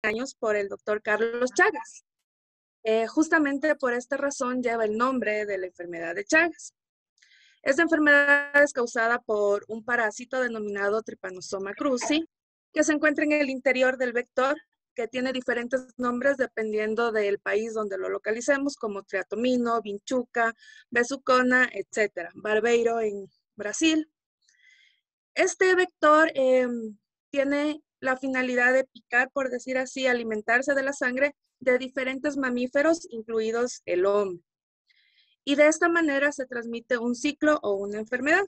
años por el doctor Carlos Chagas. Justamente por esta razón lleva el nombre de la enfermedad de Chagas. Esta enfermedad es causada por un parásito denominado Trypanosoma cruzi, que se encuentra en el interior del vector, que tiene diferentes nombres dependiendo del país donde lo localicemos, como triatomino, vinchuca, besucona, etc. Barbeiro en Brasil. Este vector tiene la finalidad de picar, por decir así, alimentarse de la sangre de diferentes mamíferos, incluidos el hombre. Y de esta manera se transmite un ciclo o una enfermedad.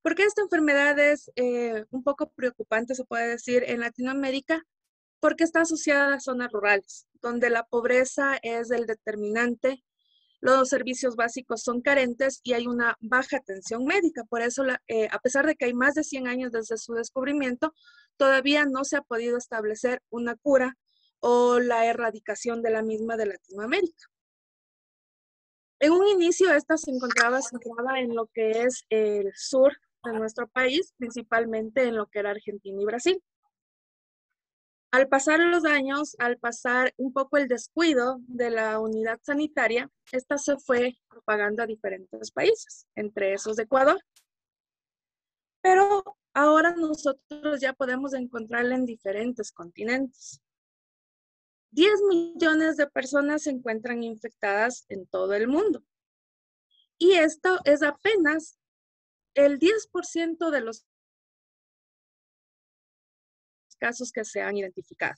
¿Por qué esta enfermedad es un poco preocupante, se puede decir, en Latinoamérica? Porque está asociada a zonas rurales, donde la pobreza es el determinante, los servicios básicos son carentes y hay una baja atención médica. Por eso, a pesar de que hay más de 100 años desde su descubrimiento, todavía no se ha podido establecer una cura o la erradicación de la misma de Latinoamérica. En un inicio, esta se encontraba centrada en lo que es el sur de nuestro país, principalmente en lo que era Argentina y Brasil. Al pasar los años, al pasar un poco el descuido de la unidad sanitaria, esta se fue propagando a diferentes países, entre esos Ecuador. Pero ahora nosotros ya podemos encontrarla en diferentes continentes. 10 millones de personas se encuentran infectadas en todo el mundo. Y esto es apenas el 10% de los casos que se han identificado.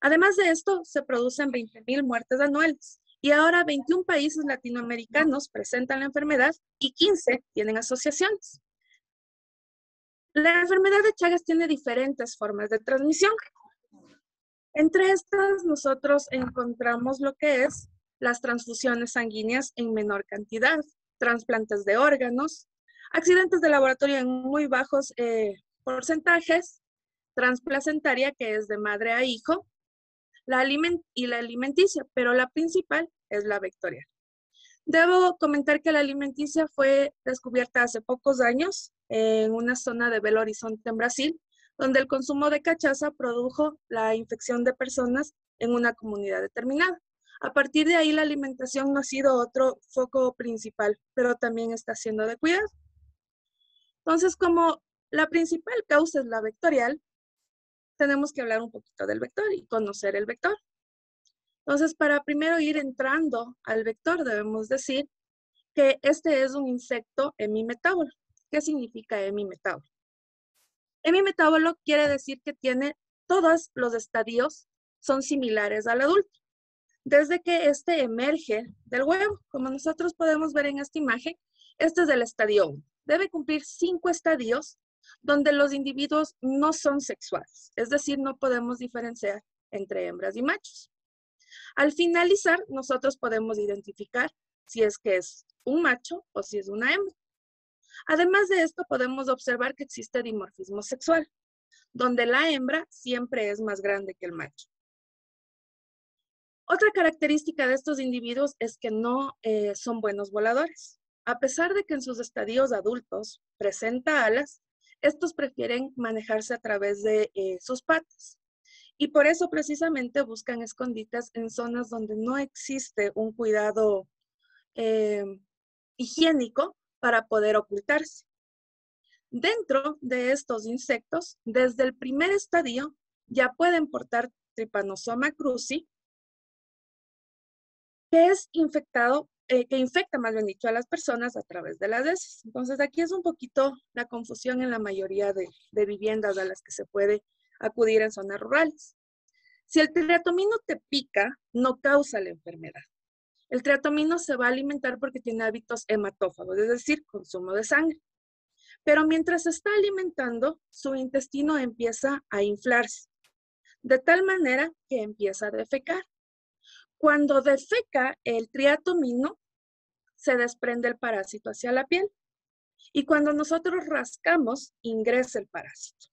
Además de esto, se producen 20,000 muertes anuales. Y ahora 21 países latinoamericanos presentan la enfermedad y 15 tienen asociaciones. La enfermedad de Chagas tiene diferentes formas de transmisión. Entre estas, nosotros encontramos lo que es las transfusiones sanguíneas en menor cantidad, trasplantes de órganos, accidentes de laboratorio en muy bajos porcentajes, transplacentaria, que es de madre a hijo, la alimenticia, pero la principal es la vectorial. Debo comentar que la alimenticia fue descubierta hace pocos años en una zona de Belo Horizonte en Brasil, donde el consumo de cachaza produjo la infección de personas en una comunidad determinada. A partir de ahí, la alimentación no ha sido otro foco principal, pero también está siendo de cuidado. Entonces, como la principal causa es la vectorial, tenemos que hablar un poquito del vector y conocer el vector. Entonces, para primero ir entrando al vector, debemos decir que este es un insecto hemimetábolo. ¿Qué significa hemimetábolo? Hemimetábolo quiere decir que tiene todos los estadios son similares al adulto. Desde que este emerge del huevo, como nosotros podemos ver en esta imagen, este es el estadio 1. Debe cumplir 5 estadios donde los individuos no son sexuales, es decir, no podemos diferenciar entre hembras y machos. Al finalizar, nosotros podemos identificar si es que es un macho o si es una hembra. Además de esto, podemos observar que existe dimorfismo sexual, donde la hembra siempre es más grande que el macho. Otra característica de estos individuos es que no son buenos voladores. A pesar de que en sus estadios adultos presenta alas, estos prefieren manejarse a través de sus patas. Y por eso precisamente buscan escondites en zonas donde no existe un cuidado higiénico para poder ocultarse. Dentro de estos insectos, desde el primer estadio, ya pueden portar Trypanosoma cruzi, que es infectado, que infecta más bien dicho a las personas a través de las heces. Entonces aquí es un poquito la confusión en la mayoría de viviendas a las que se puede acudir en zonas rurales. Si el triatomino te pica, no causa la enfermedad. El triatomino se va a alimentar porque tiene hábitos hematófagos, es decir, consumo de sangre. Pero mientras se está alimentando, su intestino empieza a inflarse, de tal manera que empieza a defecar. Cuando defeca el triatomino, se desprende el parásito hacia la piel. Y cuando nosotros rascamos, ingresa el parásito.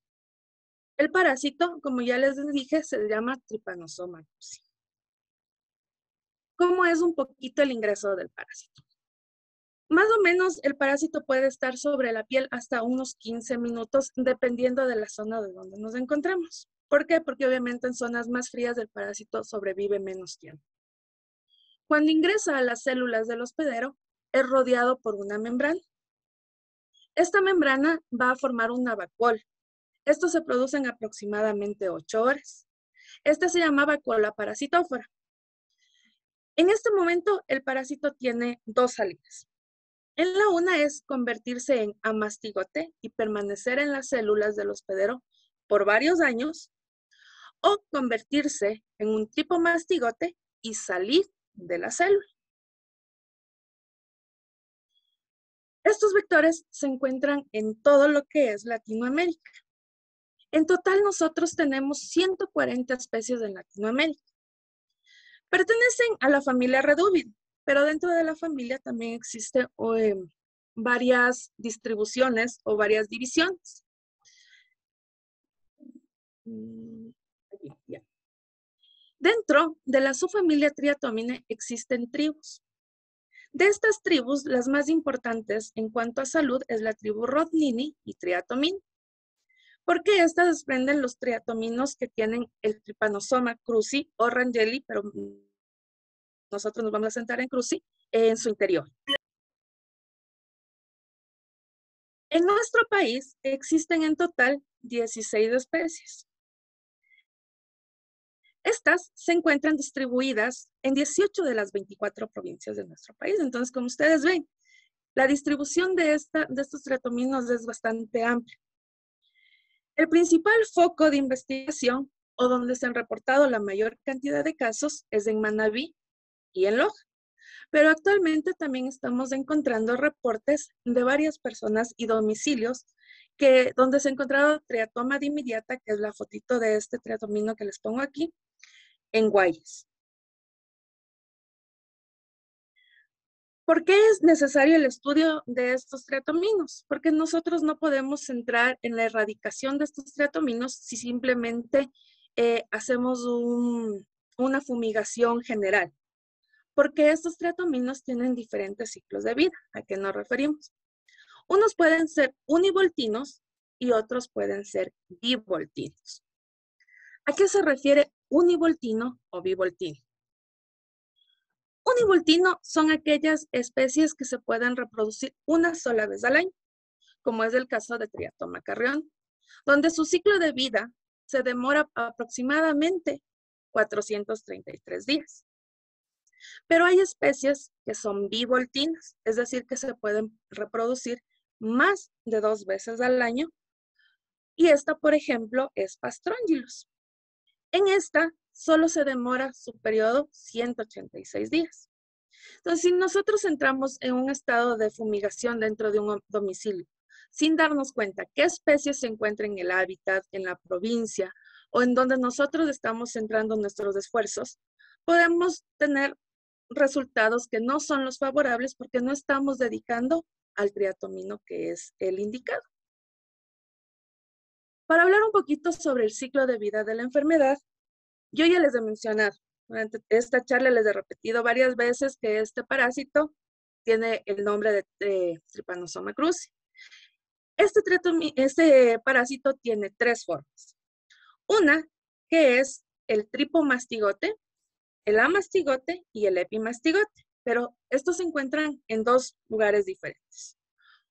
El parásito, como ya les dije, se llama Trypanosoma cruzi. ¿Cómo es un poquito el ingreso del parásito? Más o menos el parásito puede estar sobre la piel hasta unos 15 minutos, dependiendo de la zona de donde nos encontremos. ¿Por qué? Porque obviamente en zonas más frías el parásito sobrevive menos tiempo. Cuando ingresa a las células del hospedero, es rodeado por una membrana. Esta membrana va a formar una vacuola. Esto se produce en aproximadamente 8 horas. Esta se llama vacuola parasitófora. En este momento, el parásito tiene dos salidas. En la una es convertirse en amastigote y permanecer en las células del hospedero por varios años, o convertirse en un tipo mastigote y salir de la célula. Estos vectores se encuentran en todo lo que es Latinoamérica. En total, nosotros tenemos 140 especies en Latinoamérica. Pertenecen a la familia Redúvido, pero dentro de la familia también existen varias distribuciones o varias divisiones. Aquí, ya. Dentro de la subfamilia Triatomine existen tribus. De estas tribus, las más importantes en cuanto a salud es la tribu Rodnini y Triatomine, porque estas desprenden los triatominos que tienen el Trypanosoma cruzi o Rangeli, pero nosotros nos vamos a centrar en cruzi, en su interior. En nuestro país existen en total 16 especies. Estas se encuentran distribuidas en 18 de las 24 provincias de nuestro país. Entonces, como ustedes ven, la distribución de estos triatominos es bastante amplia. El principal foco de investigación, o donde se han reportado la mayor cantidad de casos, es en Manabí y en Loja. Pero actualmente también estamos encontrando reportes de varias personas y domicilios donde se ha encontrado triatoma dimidiata, que es la fotito de este triatomino que les pongo aquí, en Guayas. ¿Por qué es necesario el estudio de estos triatominos? Porque nosotros no podemos centrar en la erradicación de estos triatominos si simplemente hacemos una fumigación general. Porque estos triatominos tienen diferentes ciclos de vida. ¿A qué nos referimos? Unos pueden ser univoltinos y otros pueden ser bivoltinos. ¿A qué se refiere univoltino o bivoltino? Univoltino son aquellas especies que se pueden reproducir una sola vez al año, como es el caso de Triatoma carrión, donde su ciclo de vida se demora aproximadamente 433 días. Pero hay especies que son bivoltinas, es decir, que se pueden reproducir más de 2 veces al año. Y esta, por ejemplo, es Pastrongylus. En esta solo se demora su periodo 186 días. Entonces, si nosotros entramos en un estado de fumigación dentro de un domicilio, sin darnos cuenta qué especies se encuentran en el hábitat, en la provincia, o en donde nosotros estamos centrando nuestros esfuerzos, podemos tener resultados que no son los favorables porque no estamos dedicando al triatomino que es el indicado. Para hablar un poquito sobre el ciclo de vida de la enfermedad, yo ya les he mencionado, durante esta charla les he repetido varias veces que este parásito tiene el nombre de Trypanosoma cruzi. Este parásito tiene 3 formas. Una, que es el tripomastigote, el amastigote y el epimastigote, pero estos se encuentran en 2 lugares diferentes.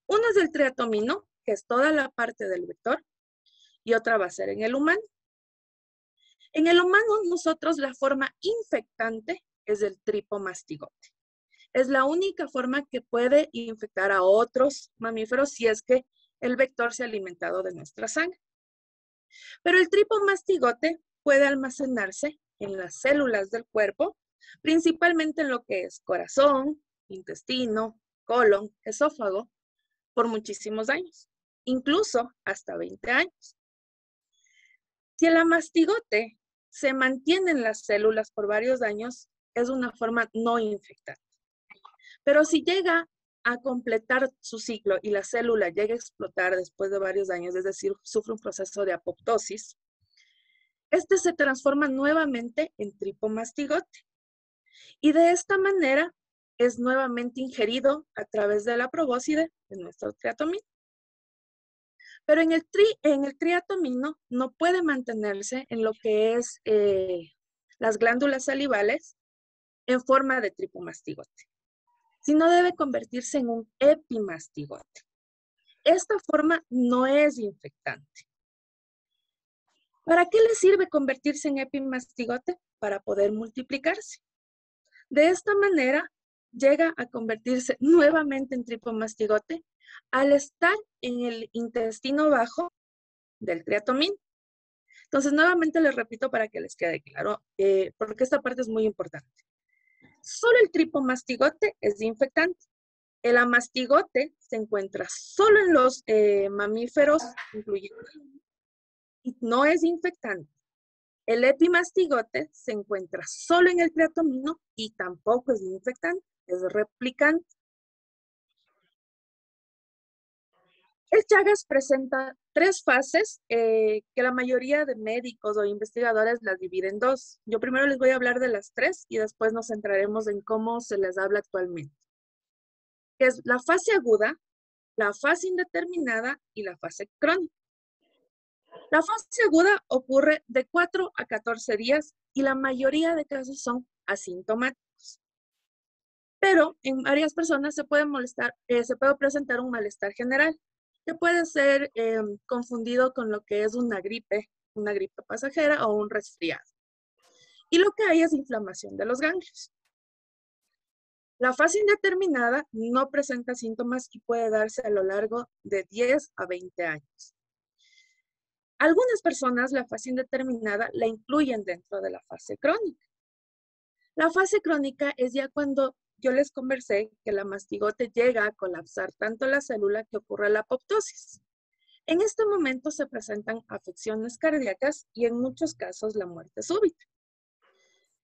Uno es el triatomino, que es toda la parte del vector, y otra va a ser en el humano. En el humano, nosotros la forma infectante es el tripomastigote. Es la única forma que puede infectar a otros mamíferos si es que el vector se ha alimentado de nuestra sangre. Pero el tripomastigote puede almacenarse en las células del cuerpo, principalmente en lo que es corazón, intestino, colon, esófago, por muchísimos años, incluso hasta 20 años. Si el amastigote se mantiene en las células por varios años, es una forma no infectante. Pero si llega a completar su ciclo y la célula llega a explotar después de varios años, es decir, sufre un proceso de apoptosis, este se transforma nuevamente en tripomastigote. Y de esta manera es nuevamente ingerido a través de la probóscide de nuestro triatomino. Pero en el triatomino no puede mantenerse en lo que es las glándulas salivales en forma de tripomastigote, sino debe convertirse en un epimastigote. Esta forma no es infectante. ¿Para qué le sirve convertirse en epimastigote? Para poder multiplicarse. De esta manera, llega a convertirse nuevamente en tripomastigote al estar en el intestino bajo del triatomín. Entonces, nuevamente les repito para que les quede claro, porque esta parte es muy importante. Solo el tripomastigote es infectante. El amastigote se encuentra solo en los mamíferos, incluyendo, y no es infectante. El epimastigote se encuentra solo en el triatomino y tampoco es infectante, es replicante. El Chagas presenta 3 fases que la mayoría de médicos o investigadores las dividen en 2. Yo primero les voy a hablar de las 3 y después nos centraremos en cómo se les habla actualmente. Que es la fase aguda, la fase indeterminada y la fase crónica. La fase aguda ocurre de 4 a 14 días y la mayoría de casos son asintomáticos. Pero en varias personas se puede presentar un malestar general, que puede ser confundido con lo que es una gripe pasajera o un resfriado. Y lo que hay es inflamación de los ganglios. La fase indeterminada no presenta síntomas y puede darse a lo largo de 10 a 20 años. Algunas personas la fase indeterminada la incluyen dentro de la fase crónica. La fase crónica es ya cuando yo les conversé que la mastigote llega a colapsar tanto la célula que ocurre la apoptosis. En este momento se presentan afecciones cardíacas y en muchos casos la muerte súbita.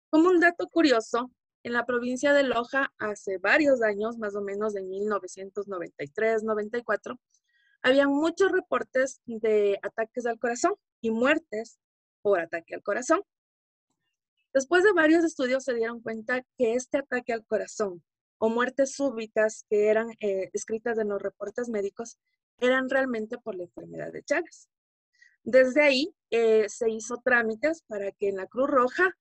Como un dato curioso, en la provincia de Loja hace varios años, más o menos de 1993-94, había muchos reportes de ataques al corazón y muertes por ataque al corazón. Después de varios estudios se dieron cuenta que este ataque al corazón o muertes súbitas que eran escritas en los reportes médicos eran realmente por la enfermedad de Chagas. Desde ahí se hizo trámites para que en la Cruz Roja,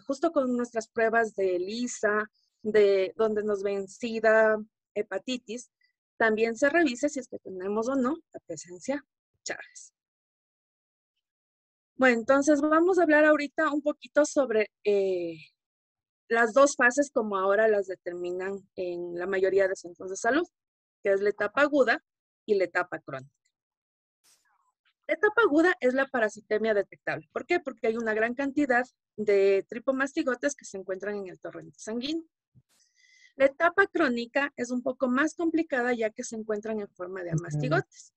justo con nuestras pruebas de ELISA, de donde nos ven SIDA, hepatitis, también se revise si es que tenemos o no la presencia de Chagas. Bueno, entonces vamos a hablar ahorita un poquito sobre las 2 fases como ahora las determinan en la mayoría de centros de salud, que es la etapa aguda y la etapa crónica. La etapa aguda es la parasitemia detectable. ¿Por qué? Porque hay una gran cantidad de tripomastigotes que se encuentran en el torrente sanguíneo. La etapa crónica es un poco más complicada ya que se encuentran en forma de amastigotes.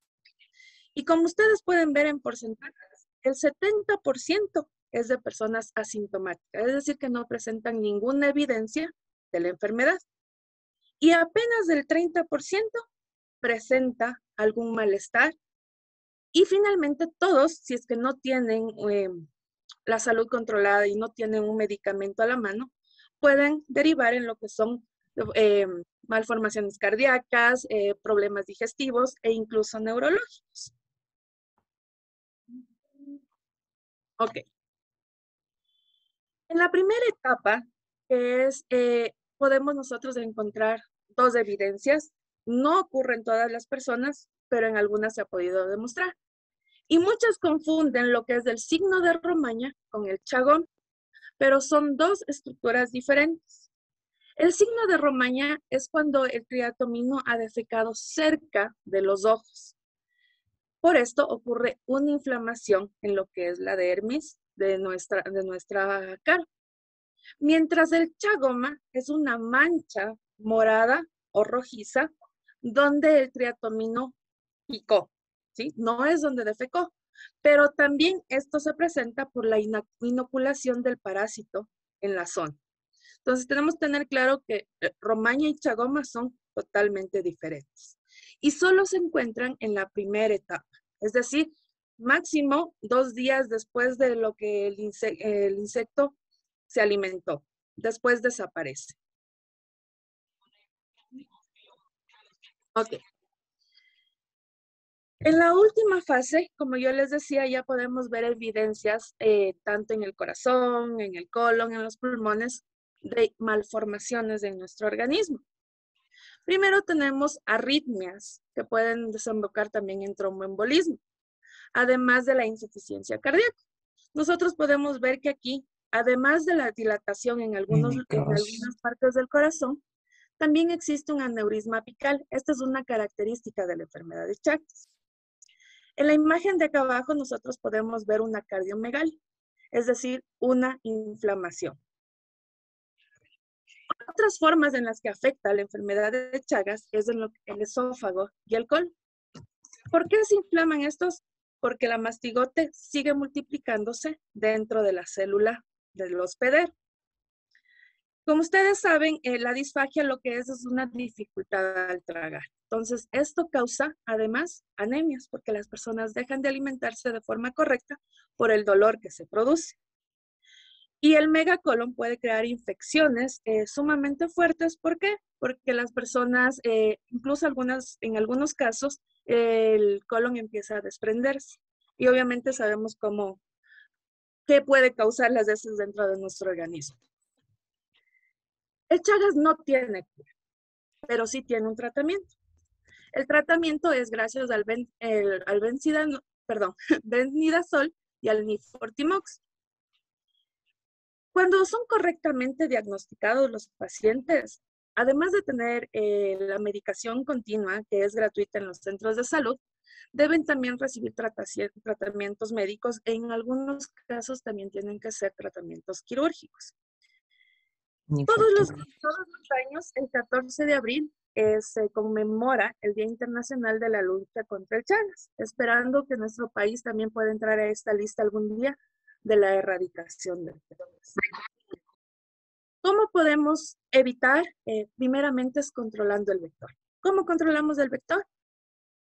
Y como ustedes pueden ver en porcentajes, el 70% es de personas asintomáticas, es decir, que no presentan ninguna evidencia de la enfermedad. Y apenas del 30% presenta algún malestar. Y finalmente todos, si es que no tienen la salud controlada y no tienen un medicamento a la mano, pueden derivar en lo que son malformaciones cardíacas, problemas digestivos e incluso neurológicos. Ok. En la primera etapa, que es, podemos nosotros encontrar 2 evidencias. No ocurre en todas las personas, pero en algunas se ha podido demostrar. Y muchos confunden lo que es el signo de Romaña con el chagón, pero son 2 estructuras diferentes. El signo de Romaña es cuando el triatomino ha defecado cerca de los ojos. Por esto ocurre una inflamación en lo que es la dermis de nuestra cara. Mientras el chagoma es una mancha morada o rojiza donde el triatomino picó, ¿sí? No es donde defecó, pero también esto se presenta por la inoculación del parásito en la zona. Entonces tenemos que tener claro que romaña y chagoma son totalmente diferentes y solo se encuentran en la primera etapa, es decir, máximo 2 días después de lo que el insecto se alimentó. Después desaparece. Ok. En la última fase, como yo les decía, ya podemos ver evidencias tanto en el corazón, en el colon, en los pulmones, de malformaciones en nuestro organismo. Primero tenemos arritmias que pueden desembocar también en tromboembolismo, además de la insuficiencia cardíaca. Nosotros podemos ver que aquí, además de la dilatación en algunas partes del corazón, también existe un aneurisma apical. Esta es una característica de la enfermedad de Chagas. En la imagen de acá abajo nosotros podemos ver una cardiomegalia, es decir, una inflamación. Otras formas en las que afecta la enfermedad de Chagas es en el esófago y el colon. ¿Por qué se inflaman estos? Porque la mastigote sigue multiplicándose dentro de la célula del hospedero. Como ustedes saben, la disfagia lo que es una dificultad al tragar. Entonces, esto causa, además, anemias, porque las personas dejan de alimentarse de forma correcta por el dolor que se produce. Y el megacolon puede crear infecciones sumamente fuertes. ¿Por qué? Porque las personas, incluso en algunos casos, el colon empieza a desprenderse. Y obviamente sabemos qué puede causar las heces dentro de nuestro organismo. El Chagas no tiene cura, pero sí tiene un tratamiento. El tratamiento es gracias al benzidazol y al nifortimox. Cuando son correctamente diagnosticados los pacientes, además de tener la medicación continua, que es gratuita en los centros de salud, deben también recibir tratamientos médicos. En algunos casos también tienen que ser tratamientos quirúrgicos. Todos los años, el 14 de abril, se conmemora el Día Internacional de la Lucha contra el Chagas, esperando que nuestro país también pueda entrar a esta lista algún día de la erradicación del Chagas. ¿Cómo podemos evitar? Primeramente es controlando el vector. ¿Cómo controlamos el vector?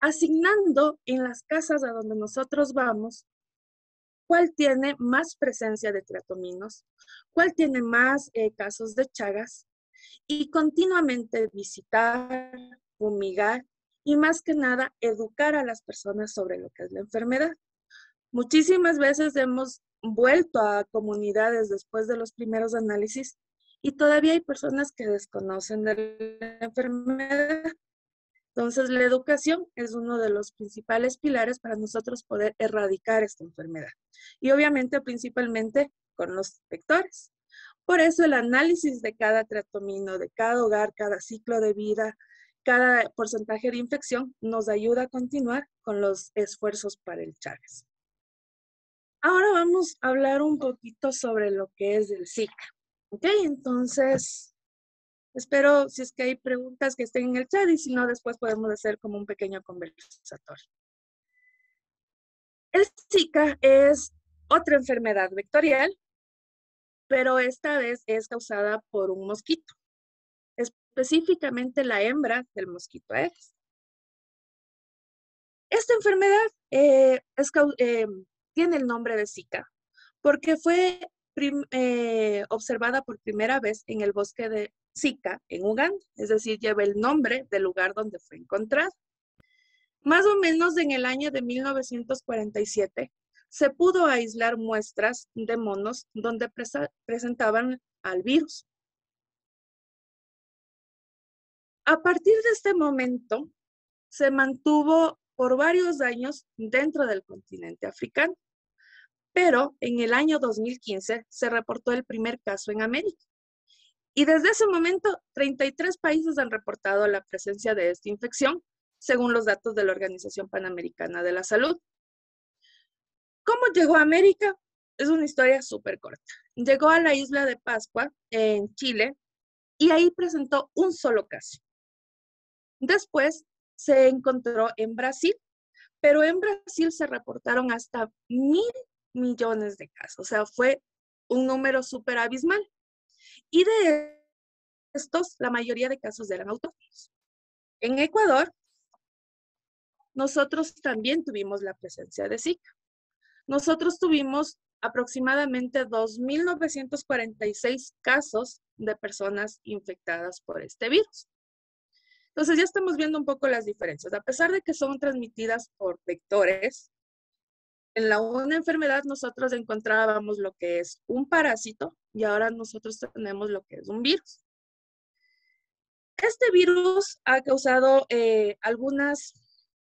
Asignando en las casas a donde nosotros vamos cuál tiene más presencia de triatominos, cuál tiene más casos de Chagas, y continuamente visitar, fumigar y más que nada educar a las personas sobre lo que es la enfermedad. Muchísimas veces hemos vuelto a comunidades después de los primeros análisis y todavía hay personas que desconocen de la enfermedad. Entonces, la educación es uno de los principales pilares para nosotros poder erradicar esta enfermedad. Y obviamente, principalmente con los vectores. Por eso el análisis de cada triatomino, de cada hogar, cada ciclo de vida, cada porcentaje de infección nos ayuda a continuar con los esfuerzos para el Chagas. Ahora vamos a hablar un poquito sobre lo que es el Zika. Ok, entonces espero si es que hay preguntas que estén en el chat y si no después podemos hacer como un pequeño conversatorio. El Zika es otra enfermedad vectorial, pero esta vez es causada por un mosquito, específicamente la hembra del mosquito Aedes. Esta enfermedad tiene el nombre de Zika porque fue observada por primera vez en el bosque de Zika en Uganda, es decir, lleva el nombre del lugar donde fue encontrado. Más o menos en el año de 1947 se pudo aislar muestras de monos donde presentaban al virus. A partir de este momento, se mantuvo por varios años dentro del continente africano, pero en el año 2015 se reportó el primer caso en América. Y desde ese momento, 33 países han reportado la presencia de esta infección, según los datos de la Organización Panamericana de la Salud. ¿Cómo llegó a América? Es una historia súper corta. Llegó a la isla de Pascua, en Chile, y ahí presentó un solo caso. Después se encontró en Brasil, pero en Brasil se reportaron hasta 1.000 millones de casos. O sea, fue un número súper abismal. Y de estos, la mayoría de casos eran autóctonos. En Ecuador, nosotros también tuvimos la presencia de Zika. Nosotros tuvimos aproximadamente 2.946 casos de personas infectadas por este virus. Entonces ya estamos viendo un poco las diferencias. A pesar de que son transmitidas por vectores, en la una enfermedad nosotros encontrábamos lo que es un parásito y ahora nosotros tenemos lo que es un virus. Este virus ha causado algunas,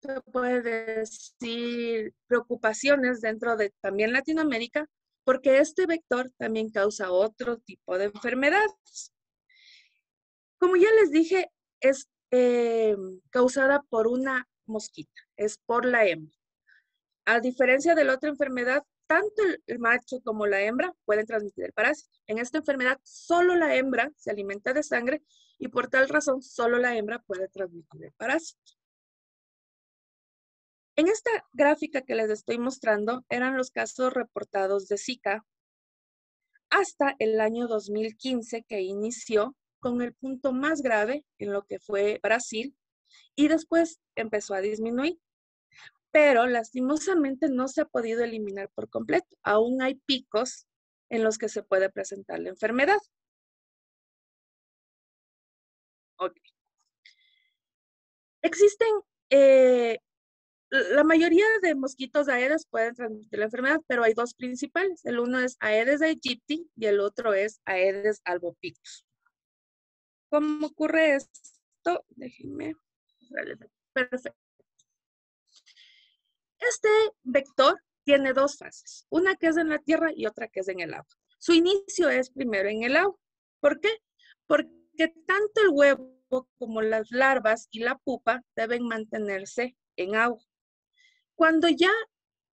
se puede decir, preocupaciones dentro de también Latinoamérica, porque este vector también causa otro tipo de enfermedades. Como ya les dije, es causada por una mosquita, es por la hembra. A diferencia de la otra enfermedad, tanto el macho como la hembra pueden transmitir el parásito. En esta enfermedad, solo la hembra se alimenta de sangre y por tal razón, solo la hembra puede transmitir el parásito. En esta gráfica que les estoy mostrando, eran los casos reportados de Zika hasta el año 2015, que inició con el punto más grave en lo que fue Brasil y después empezó a disminuir. Pero lastimosamente no se ha podido eliminar por completo. Aún hay picos en los que se puede presentar la enfermedad. Ok. Existen, la mayoría de mosquitos Aedes pueden transmitir la enfermedad, pero hay dos principales. El uno es Aedes aegypti y el otro es Aedes albopictus. ¿Cómo ocurre esto? Déjenme. Perfecto. Este vector tiene dos fases, una que es en la tierra y otra que es en el agua. Su inicio es primero en el agua. ¿Por qué? Porque tanto el huevo como las larvas y la pupa deben mantenerse en agua. Cuando ya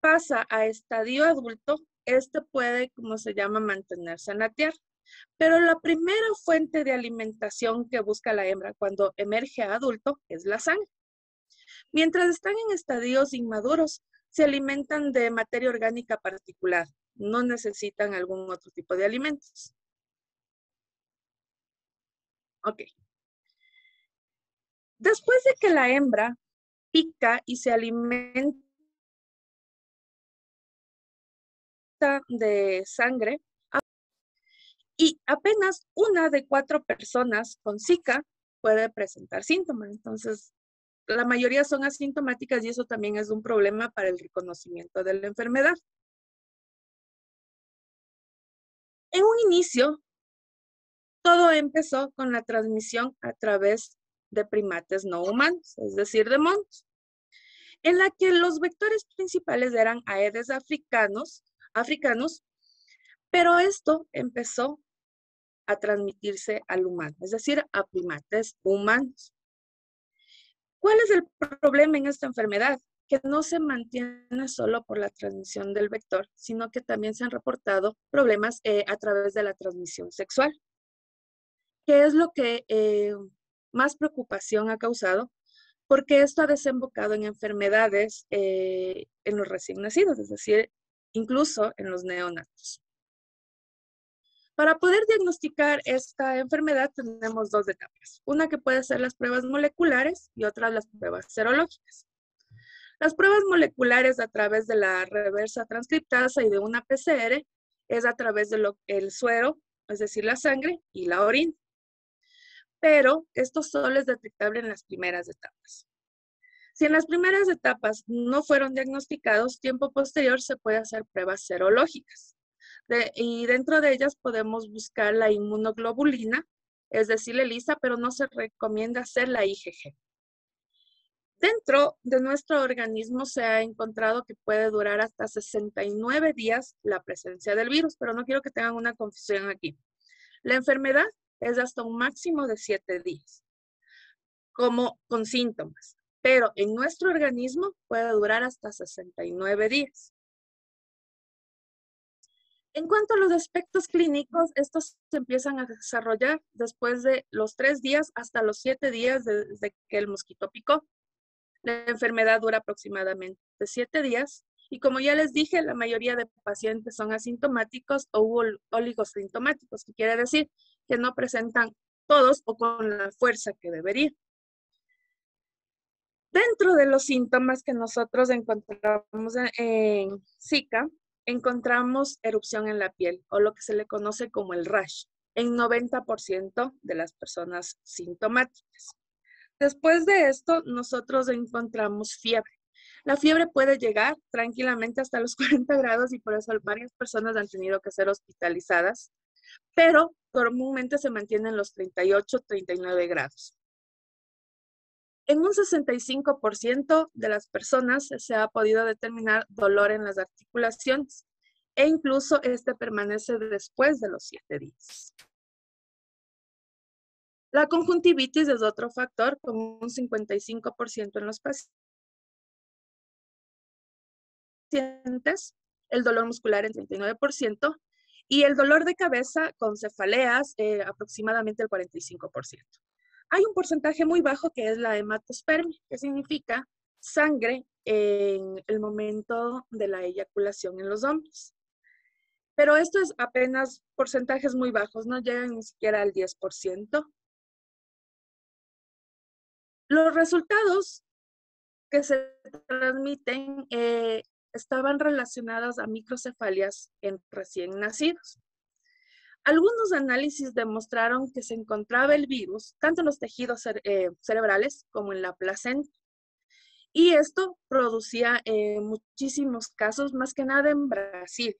pasa a estadio adulto, este puede, como se llama, mantenerse en la tierra. Pero la primera fuente de alimentación que busca la hembra cuando emerge a adulto es la sangre. Mientras están en estadios inmaduros, se alimentan de materia orgánica particular. No necesitan algún otro tipo de alimentos. Ok. Después de que la hembra pica y se alimenta de sangre, y apenas una de 4 personas con Zika puede presentar síntomas. Entonces, la mayoría son asintomáticas y eso también es un problema para el reconocimiento de la enfermedad. En un inicio, todo empezó con la transmisión a través de primates no humanos, es decir, de monos, en la que los vectores principales eran Aedes africanos, pero esto empezó a transmitirse al humano, es decir, a primates humanos. ¿Cuál es el problema en esta enfermedad? Que no se mantiene solo por la transmisión del vector, sino que también se han reportado problemas a través de la transmisión sexual. ¿Qué es lo que más preocupación ha causado? Porque esto ha desembocado en enfermedades en los recién nacidos, es decir, incluso en los neonatos. Para poder diagnosticar esta enfermedad tenemos dos etapas. Una que puede ser las pruebas moleculares y otra las pruebas serológicas. Las pruebas moleculares a través de la reversa transcriptasa y de una PCR es a través del suero, es decir, la sangre y la orina. Pero esto solo es detectable en las primeras etapas. Si en las primeras etapas no fueron diagnosticados, tiempo posterior se puede hacer pruebas serológicas. Y dentro de ellas podemos buscar la inmunoglobulina, es decir, la ELISA, pero no se recomienda hacer la IgG. Dentro de nuestro organismo se ha encontrado que puede durar hasta 69 días la presencia del virus, pero no quiero que tengan una confusión aquí. La enfermedad es hasta un máximo de 7 días, como con síntomas, pero en nuestro organismo puede durar hasta 69 días. En cuanto a los aspectos clínicos, estos se empiezan a desarrollar después de los 3 días hasta los 7 días desde que el mosquito picó. La enfermedad dura aproximadamente 7 días y como ya les dije, la mayoría de pacientes son asintomáticos o oligosintomáticos, que quiere decir que no presentan todos o con la fuerza que debería. Dentro de los síntomas que nosotros encontramos en Zika, encontramos erupción en la piel o lo que se le conoce como el rash en 90% de las personas sintomáticas. Después de esto, nosotros encontramos fiebre. La fiebre puede llegar tranquilamente hasta los 40 grados y por eso varias personas han tenido que ser hospitalizadas, pero comúnmente se mantienen los 38, 39 grados. En un 65% de las personas se ha podido determinar dolor en las articulaciones e incluso este permanece después de los 7 días. La conjuntivitis es otro factor con un 55% en los pacientes, el dolor muscular en 39% y el dolor de cabeza con cefaleas aproximadamente el 45%. Hay un porcentaje muy bajo que es la hematospermia, que significa sangre en el momento de la eyaculación en los hombres. Pero esto es apenas porcentajes muy bajos, no llegan ni siquiera al 10%. Los resultados que se transmiten estaban relacionadas a microcefalias en recién nacidos. Algunos análisis demostraron que se encontraba el virus tanto en los tejidos cerebrales como en la placenta. Y esto producía muchísimos casos, más que nada en Brasil.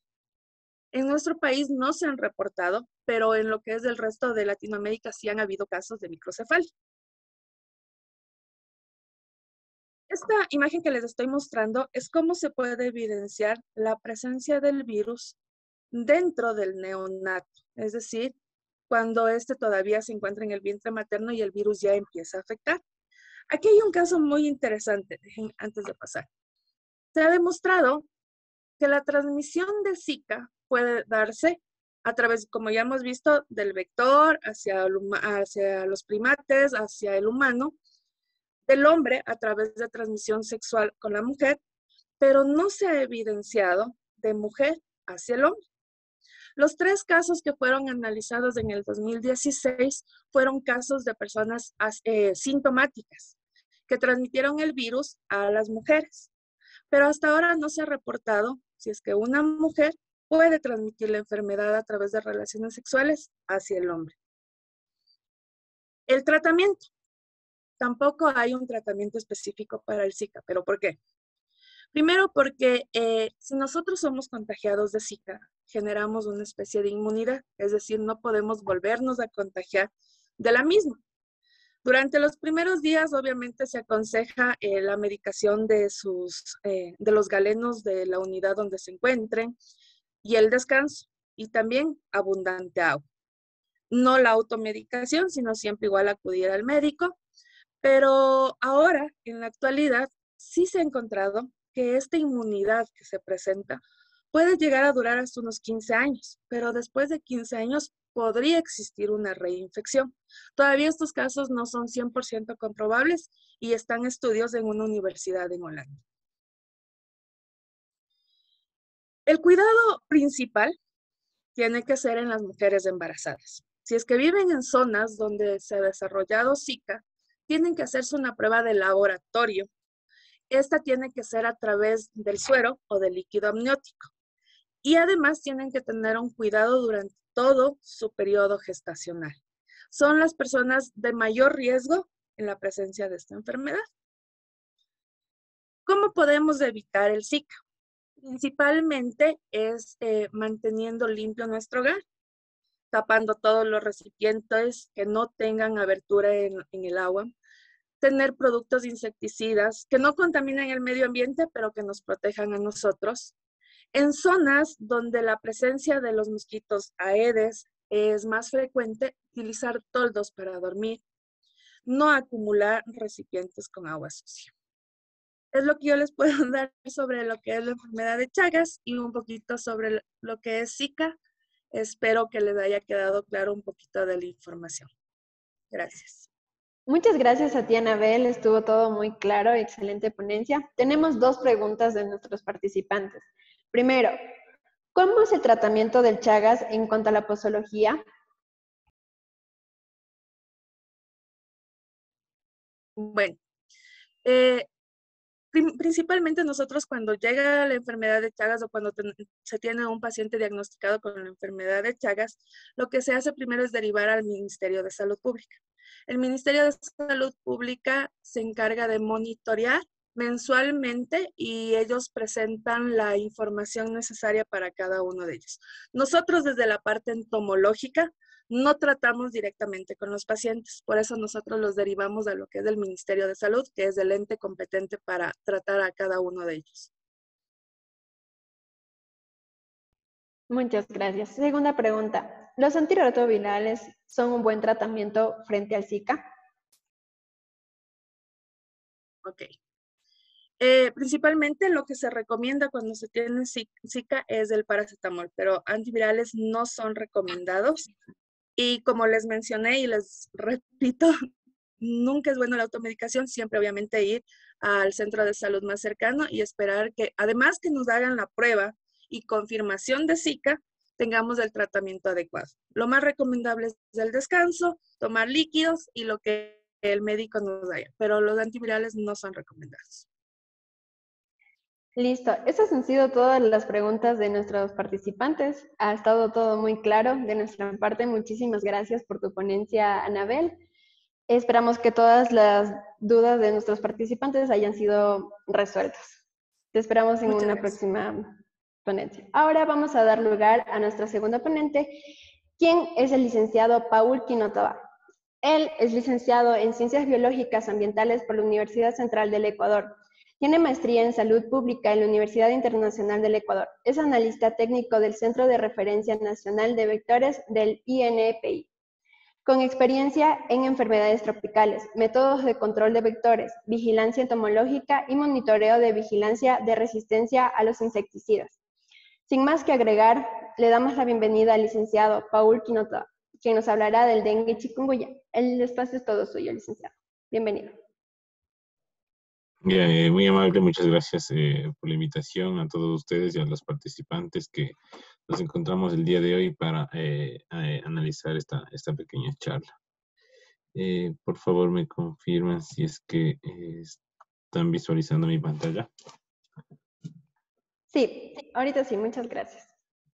En nuestro país no se han reportado, pero en lo que es del resto de Latinoamérica sí han habido casos de microcefalia. Esta imagen que les estoy mostrando es cómo se puede evidenciar la presencia del virus dentro del neonato, es decir, cuando este todavía se encuentra en el vientre materno y el virus ya empieza a afectar. Aquí hay un caso muy interesante, antes de pasar. Se ha demostrado que la transmisión de Zika puede darse a través, como ya hemos visto, del vector hacia los primates, hacia el humano, del hombre a través de transmisión sexual con la mujer, pero no se ha evidenciado de mujer hacia el hombre. Los 3 casos que fueron analizados en el 2016 fueron casos de personas sintomáticas que transmitieron el virus a las mujeres, pero hasta ahora no se ha reportado si es que una mujer puede transmitir la enfermedad a través de relaciones sexuales hacia el hombre. El tratamiento. Tampoco hay un tratamiento específico para el Zika, ¿pero por qué? Primero porque si nosotros somos contagiados de Zika, generamos una especie de inmunidad, es decir, no podemos volvernos a contagiar de la misma. Durante los primeros días, obviamente, se aconseja la medicación de los galenos de la unidad donde se encuentren y el descanso, y también abundante agua. No la automedicación, sino siempre igual acudir al médico. Pero ahora, en la actualidad, sí se ha encontrado que esta inmunidad que se presenta puede llegar a durar hasta unos 15 años, pero después de 15 años podría existir una reinfección. Todavía estos casos no son 100% comprobables y están estudios en una universidad en Holanda. El cuidado principal tiene que ser en las mujeres embarazadas. Si es que viven en zonas donde se ha desarrollado Zika, tienen que hacerse una prueba de laboratorio. Esta tiene que ser a través del suero o del líquido amniótico. Y además tienen que tener un cuidado durante todo su periodo gestacional. Son las personas de mayor riesgo en la presencia de esta enfermedad. ¿Cómo podemos evitar el Zika? Principalmente es manteniendo limpio nuestro hogar, tapando todos los recipientes que no tengan abertura en el agua, tener productos insecticidas que no contaminen el medio ambiente, pero que nos protejan a nosotros. En zonas donde la presencia de los mosquitos Aedes es más frecuente, utilizar toldos para dormir, no acumular recipientes con agua sucia. Es lo que yo les puedo dar sobre lo que es la enfermedad de Chagas y un poquito sobre lo que es Zika. Espero que les haya quedado claro un poquito de la información. Gracias. Muchas gracias a ti, Anabel. Estuvo todo muy claro, excelente ponencia. Tenemos 2 preguntas de nuestros participantes. Primero, ¿cómo es el tratamiento del Chagas en cuanto a la posología? Bueno, principalmente nosotros cuando llega la enfermedad de Chagas o cuando se tiene un paciente diagnosticado con la enfermedad de Chagas, lo que se hace primero es derivar al Ministerio de Salud Pública. El Ministerio de Salud Pública se encarga de monitorear mensualmente y ellos presentan la información necesaria para cada uno de ellos. Nosotros desde la parte entomológica no tratamos directamente con los pacientes, por eso nosotros los derivamos a lo que es del Ministerio de Salud, que es el ente competente para tratar a cada uno de ellos. Muchas gracias. Segunda pregunta. ¿Los antirretrovirales son un buen tratamiento frente al Zika? Ok. Principalmente lo que se recomienda cuando se tiene Zika es el paracetamol, pero antivirales no son recomendados. Y como les mencioné y les repito, nunca es bueno la automedicación, siempre obviamente ir al centro de salud más cercano y esperar que, además que nos hagan la prueba y confirmación de Zika, tengamos el tratamiento adecuado. Lo más recomendable es el descanso, tomar líquidos y lo que el médico nos diga, pero los antivirales no son recomendados. Listo. Esas han sido todas las preguntas de nuestros participantes. Ha estado todo muy claro de nuestra parte. Muchísimas gracias por tu ponencia, Anabel. Esperamos que todas las dudas de nuestros participantes hayan sido resueltas. Te esperamos en Muchas una gracias. próxima ponencia. Ahora vamos a dar lugar a nuestra segunda ponente, quien es el licenciado Paul Quinotova. Él es licenciado en Ciencias Biológicas Ambientales por la Universidad Central del Ecuador. Tiene maestría en Salud Pública en la Universidad Internacional del Ecuador. Es analista técnico del Centro de Referencia Nacional de Vectores del INPI. Con experiencia en enfermedades tropicales, métodos de control de vectores, vigilancia entomológica y monitoreo de vigilancia de resistencia a los insecticidas. Sin más que agregar, le damos la bienvenida al licenciado Paul Quinotova, quien nos hablará del dengue chikungunya. El espacio es todo suyo, licenciado. Bienvenido. Muy amable, muchas gracias por la invitación a todos ustedes y a los participantes que nos encontramos el día de hoy para analizar esta pequeña charla. Por favor, me confirman si es que están visualizando mi pantalla. Sí, ahorita sí, muchas gracias.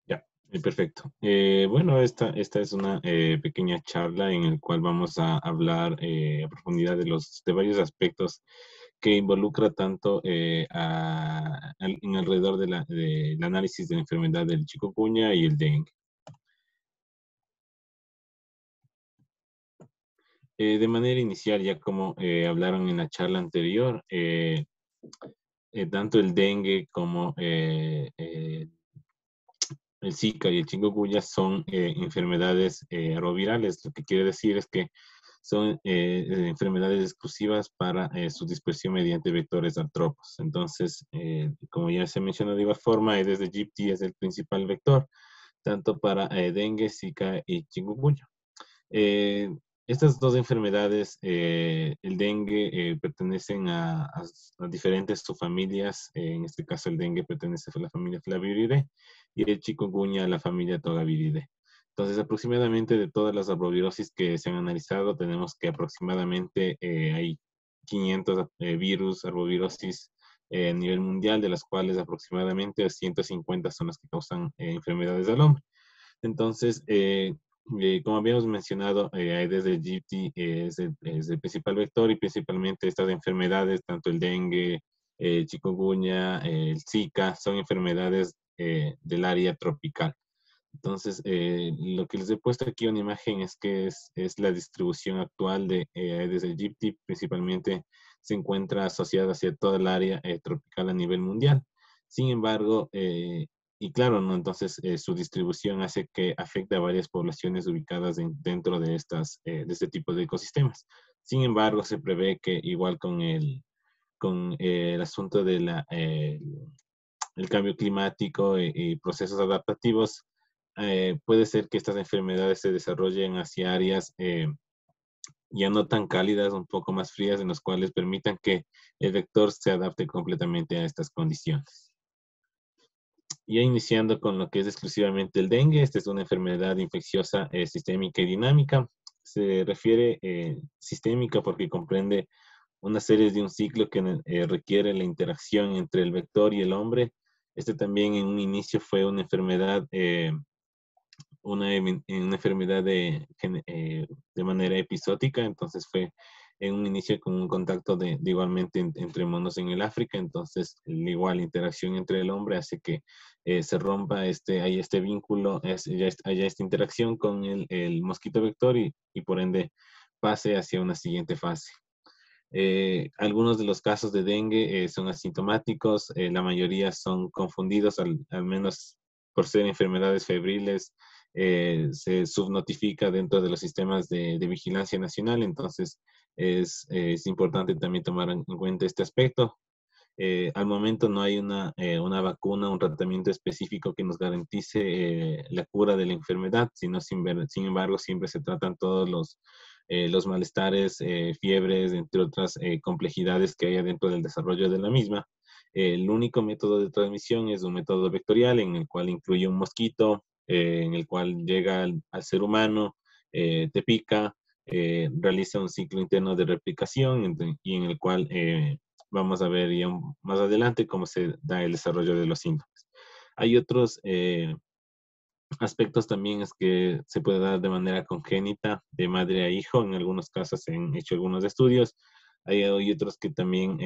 Ya, perfecto. Bueno, esta es una pequeña charla en la cual vamos a hablar a profundidad de varios aspectos que involucra tanto en alrededor del análisis de la enfermedad del chikungunya y el dengue. De manera inicial, ya como hablaron en la charla anterior, tanto el dengue como el Zika y el chikungunya son enfermedades arbovirales. Lo que quiere decir es que son enfermedades exclusivas para su dispersión mediante vectores artrópodos. Entonces, como ya se mencionó de igual forma, Aedes aegypti es el principal vector, tanto para dengue, Zika y chikungunya. Estas dos enfermedades, el dengue, pertenecen a diferentes subfamilias. En este caso, el dengue pertenece a la familia Flaviviridae y el chikungunya a la familia Togaviridae. Entonces, aproximadamente de todas las arbovirosis que se han analizado, tenemos que aproximadamente hay 500 virus, arbovirosis a nivel mundial, de las cuales aproximadamente 150 son las que causan enfermedades al hombre. Entonces, como habíamos mencionado, Aedes aegypti es el principal vector y principalmente estas enfermedades, tanto el dengue, el chikungunya, el Zika, son enfermedades del área tropical. Entonces, lo que les he puesto aquí en una imagen es que es la distribución actual de Aedes aegypti, principalmente se encuentra asociada hacia toda el área tropical a nivel mundial. Sin embargo, y claro, ¿no? Entonces su distribución hace que afecte a varias poblaciones ubicadas dentro de este tipo de ecosistemas. Sin embargo, se prevé que igual con el asunto de el cambio climático y procesos adaptativos, puede ser que estas enfermedades se desarrollen hacia áreas ya no tan cálidas, un poco más frías, en las cuales permitan que el vector se adapte completamente a estas condiciones. Ya iniciando con lo que es exclusivamente el dengue, esta es una enfermedad infecciosa sistémica y dinámica. Se refiere sistémica porque comprende una serie de un ciclo que requiere la interacción entre el vector y el hombre. Este también en un inicio fue una enfermedad una enfermedad de manera episódica, entonces fue en un inicio con un contacto igualmente entre monos en el África, entonces la igual interacción entre el hombre hace que se rompa hay este vínculo, haya esta interacción con el mosquito vector y por ende pase hacia una siguiente fase. Algunos de los casos de dengue son asintomáticos, la mayoría son confundidos, al menos por ser enfermedades febriles, se subnotifica dentro de los sistemas de vigilancia nacional, entonces es importante también tomar en cuenta este aspecto. Al momento no hay una vacuna, un tratamiento específico que nos garantice la cura de la enfermedad, sino sin embargo siempre se tratan todos los malestares, fiebres, entre otras complejidades que hay dentro del desarrollo de la misma. El único método de transmisión es un método vectorial en el cual incluye un mosquito, en el cual llega al ser humano, te pica, realiza un ciclo interno de replicación y en el cual vamos a ver ya más adelante cómo se da el desarrollo de los síntomas. Hay otros aspectos también es que se puede dar de manera congénita, de madre a hijo. En algunos casos se han hecho algunos estudios. Hay otros que también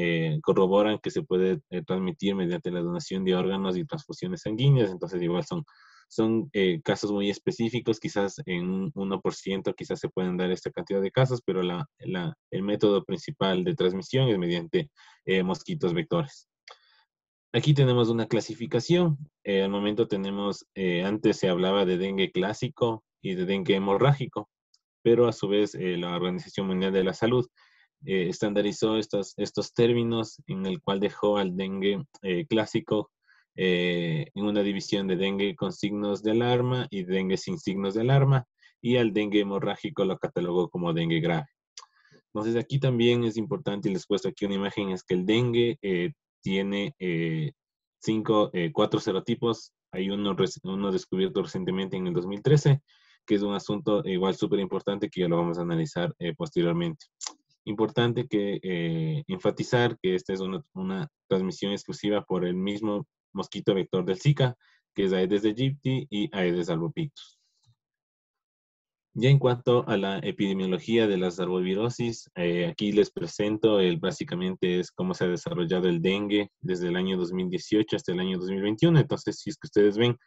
corroboran que se puede transmitir mediante la donación de órganos y transfusiones sanguíneas. Entonces, igual son casos muy específicos. Quizás en un 1% quizás se pueden dar esta cantidad de casos, pero el método principal de transmisión es mediante mosquitos vectores. Aquí tenemos una clasificación. Al momento tenemos, antes se hablaba de dengue clásico y de dengue hemorrágico, pero a su vez la Organización Mundial de la Salud estandarizó estos términos en el cual dejó al dengue clásico en una división de dengue con signos de alarma y dengue sin signos de alarma, y al dengue hemorrágico lo catalogó como dengue grave. Entonces aquí también es importante, y les he puesto aquí una imagen, es que el dengue tiene cuatro serotipos. Hay uno descubierto recientemente en el 2013, que es un asunto igual súper importante que ya lo vamos a analizar posteriormente. Importante que enfatizar que esta es una transmisión exclusiva por el mismo mosquito vector del Zika, que es Aedes aegypti y Aedes albopictus. Ya en cuanto a la epidemiología de las arbovirosis, aquí les presento, básicamente es cómo se ha desarrollado el dengue desde el año 2018 hasta el año 2021. Entonces, si es que ustedes ven,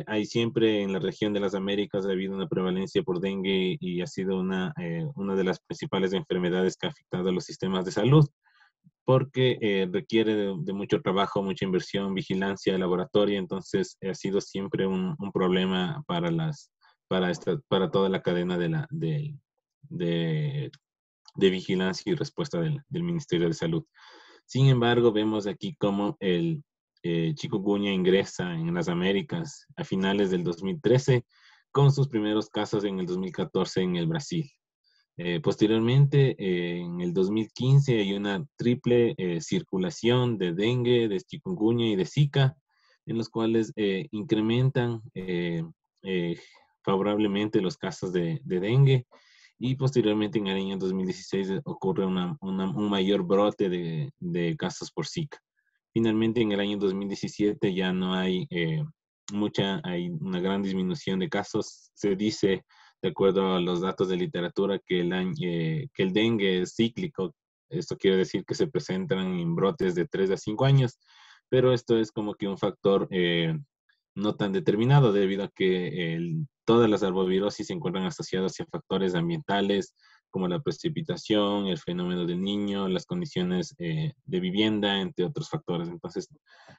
hay siempre en la región de las Américas ha habido una prevalencia por dengue y ha sido una de las principales enfermedades que ha afectado a los sistemas de salud, porque requiere de mucho trabajo, mucha inversión, vigilancia, laboratorio. Entonces ha sido siempre un problema para toda la cadena de vigilancia y respuesta del Ministerio de Salud. Sin embargo, vemos aquí cómo el chikungunya ingresa en las Américas a finales del 2013, con sus primeros casos en el 2014 en el Brasil. Posteriormente, en el 2015 hay una triple circulación de dengue, de chikungunya y de Zika, en los cuales incrementan favorablemente los casos de dengue, y posteriormente en el año 2016 ocurre un mayor brote de casos por Zika. Finalmente en el año 2017 ya no hay hay una gran disminución de casos. Se dice, de acuerdo a los datos de literatura, que el dengue es cíclico. Esto quiere decir que se presentan en brotes de 3 a 5 años, pero esto es como que un factor no tan determinado, debido a que todas las arbovirosis se encuentran asociadas a factores ambientales como la precipitación, el fenómeno del niño, las condiciones de vivienda, entre otros factores. Entonces,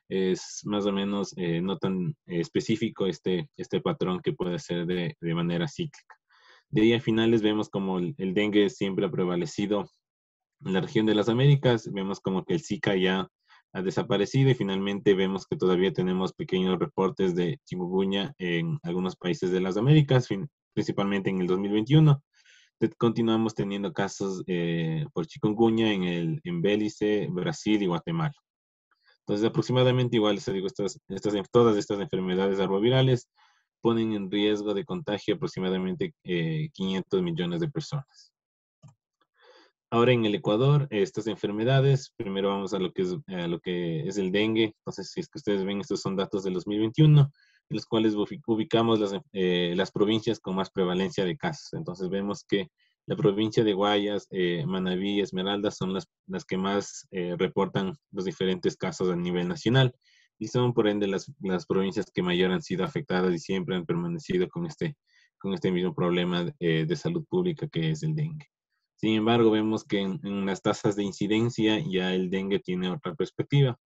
es más o menos no tan específico este patrón que puede ser de manera cíclica. De ahí a finales vemos como el dengue siempre ha prevalecido en la región de las Américas. Vemos como que el Zika ya ha desaparecido, y finalmente vemos que todavía tenemos pequeños reportes de chikungunya en algunos países de las Américas, principalmente en el 2021. Continuamos teniendo casos por chikungunya en Belice, Brasil y Guatemala. Entonces, aproximadamente igual, les digo, todas estas enfermedades arbovirales ponen en riesgo de contagio aproximadamente 500 millones de personas. Ahora en el Ecuador, estas enfermedades, primero vamos a lo que es el dengue. Entonces, si es que ustedes ven, estos son datos del 2021. en los cuales ubicamos las provincias con más prevalencia de casos. Entonces vemos que la provincia de Guayas, Manabí y Esmeraldas son las que más reportan los diferentes casos a nivel nacional y son por ende las provincias que mayor han sido afectadas y siempre han permanecido con este mismo problema de salud pública que es el dengue. Sin embargo, vemos que en las tasas de incidencia ya el dengue tiene otra perspectiva.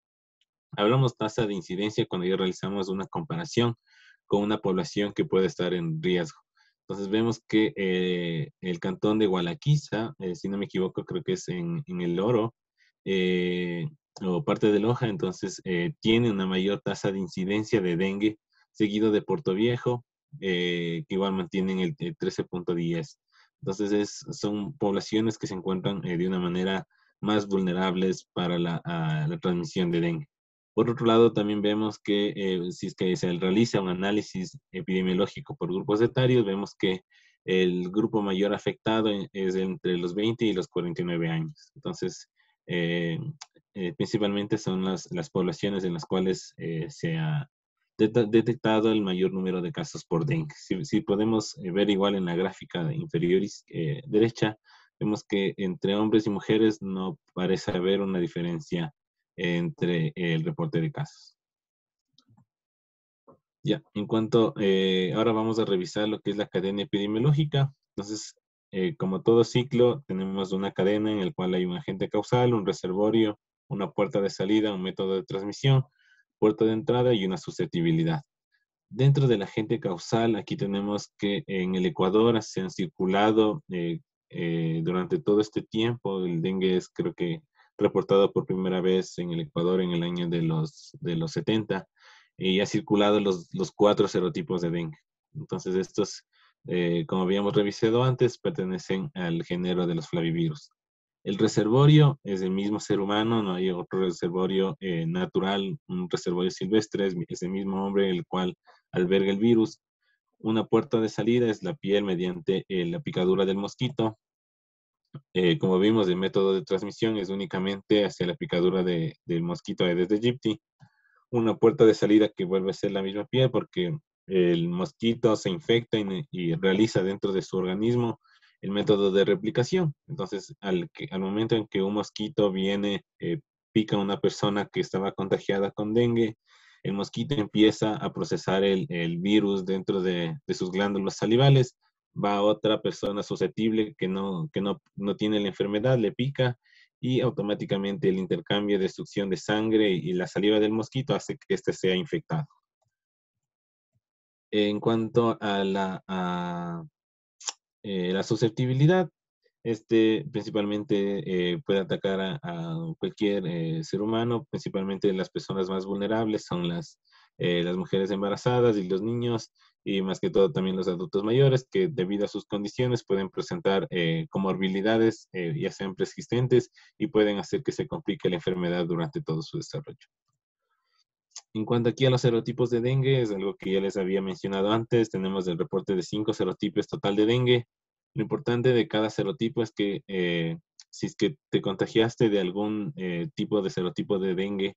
Hablamos tasa de incidencia cuando ya realizamos una comparación con una población que puede estar en riesgo. Entonces vemos que el cantón de Gualaquiza, si no me equivoco, creo que es en el Oro, o parte de Loja, entonces tiene una mayor tasa de incidencia de dengue, seguido de Puerto Viejo, que igual mantienen el 13.10. Entonces son poblaciones que se encuentran de una manera más vulnerables para la transmisión de dengue. Por otro lado, también vemos que si es que se realiza un análisis epidemiológico por grupos etarios, vemos que el grupo mayor afectado es entre los 20 y los 49 años. Entonces, principalmente son las poblaciones en las cuales se ha detectado el mayor número de casos por dengue. Si podemos ver igual en la gráfica inferior derecha, vemos que entre hombres y mujeres no parece haber una diferencia entre el reporte de casos. Ya, en cuanto, ahora vamos a revisar lo que es la cadena epidemiológica. Entonces, como todo ciclo, tenemos una cadena en la cual hay un agente causal, un reservorio, una puerta de salida, un método de transmisión, puerta de entrada y una susceptibilidad. Dentro del agente causal, aquí tenemos que en el Ecuador se han circulado durante todo este tiempo. El dengue es, creo que, reportado por primera vez en el Ecuador en el año de los 70 y ha circulado los 4 serotipos de dengue. Entonces estos, como habíamos revisado antes, pertenecen al género de los flavivirus. El reservorio es el mismo ser humano, no hay otro reservorio natural, un reservorio silvestre, es el mismo hombre el cual alberga el virus. Una puerta de salida es la piel mediante la picadura del mosquito. Como vimos, el método de transmisión es únicamente hacia la picadura del mosquito Aedes aegypti. Una puerta de salida que vuelve a ser la misma piel porque el mosquito se infecta y realiza dentro de su organismo el método de replicación. Entonces, al momento en que un mosquito viene, pica a una persona que estaba contagiada con dengue, el mosquito empieza a procesar el virus dentro de sus glándulas salivales, va a otra persona susceptible que no tiene la enfermedad, le pica y automáticamente el intercambio de succión de sangre y la saliva del mosquito hace que éste sea infectado. En cuanto a la susceptibilidad, principalmente puede atacar a cualquier ser humano, principalmente las personas más vulnerables son las mujeres embarazadas y los niños, y más que todo también los adultos mayores, que debido a sus condiciones pueden presentar comorbilidades, ya sean persistentes, y pueden hacer que se complique la enfermedad durante todo su desarrollo. En cuanto aquí a los serotipos de dengue, es algo que ya les había mencionado antes, tenemos el reporte de 5 serotipos total de dengue. Lo importante de cada serotipo es que si es que te contagiaste de algún tipo de serotipo de dengue,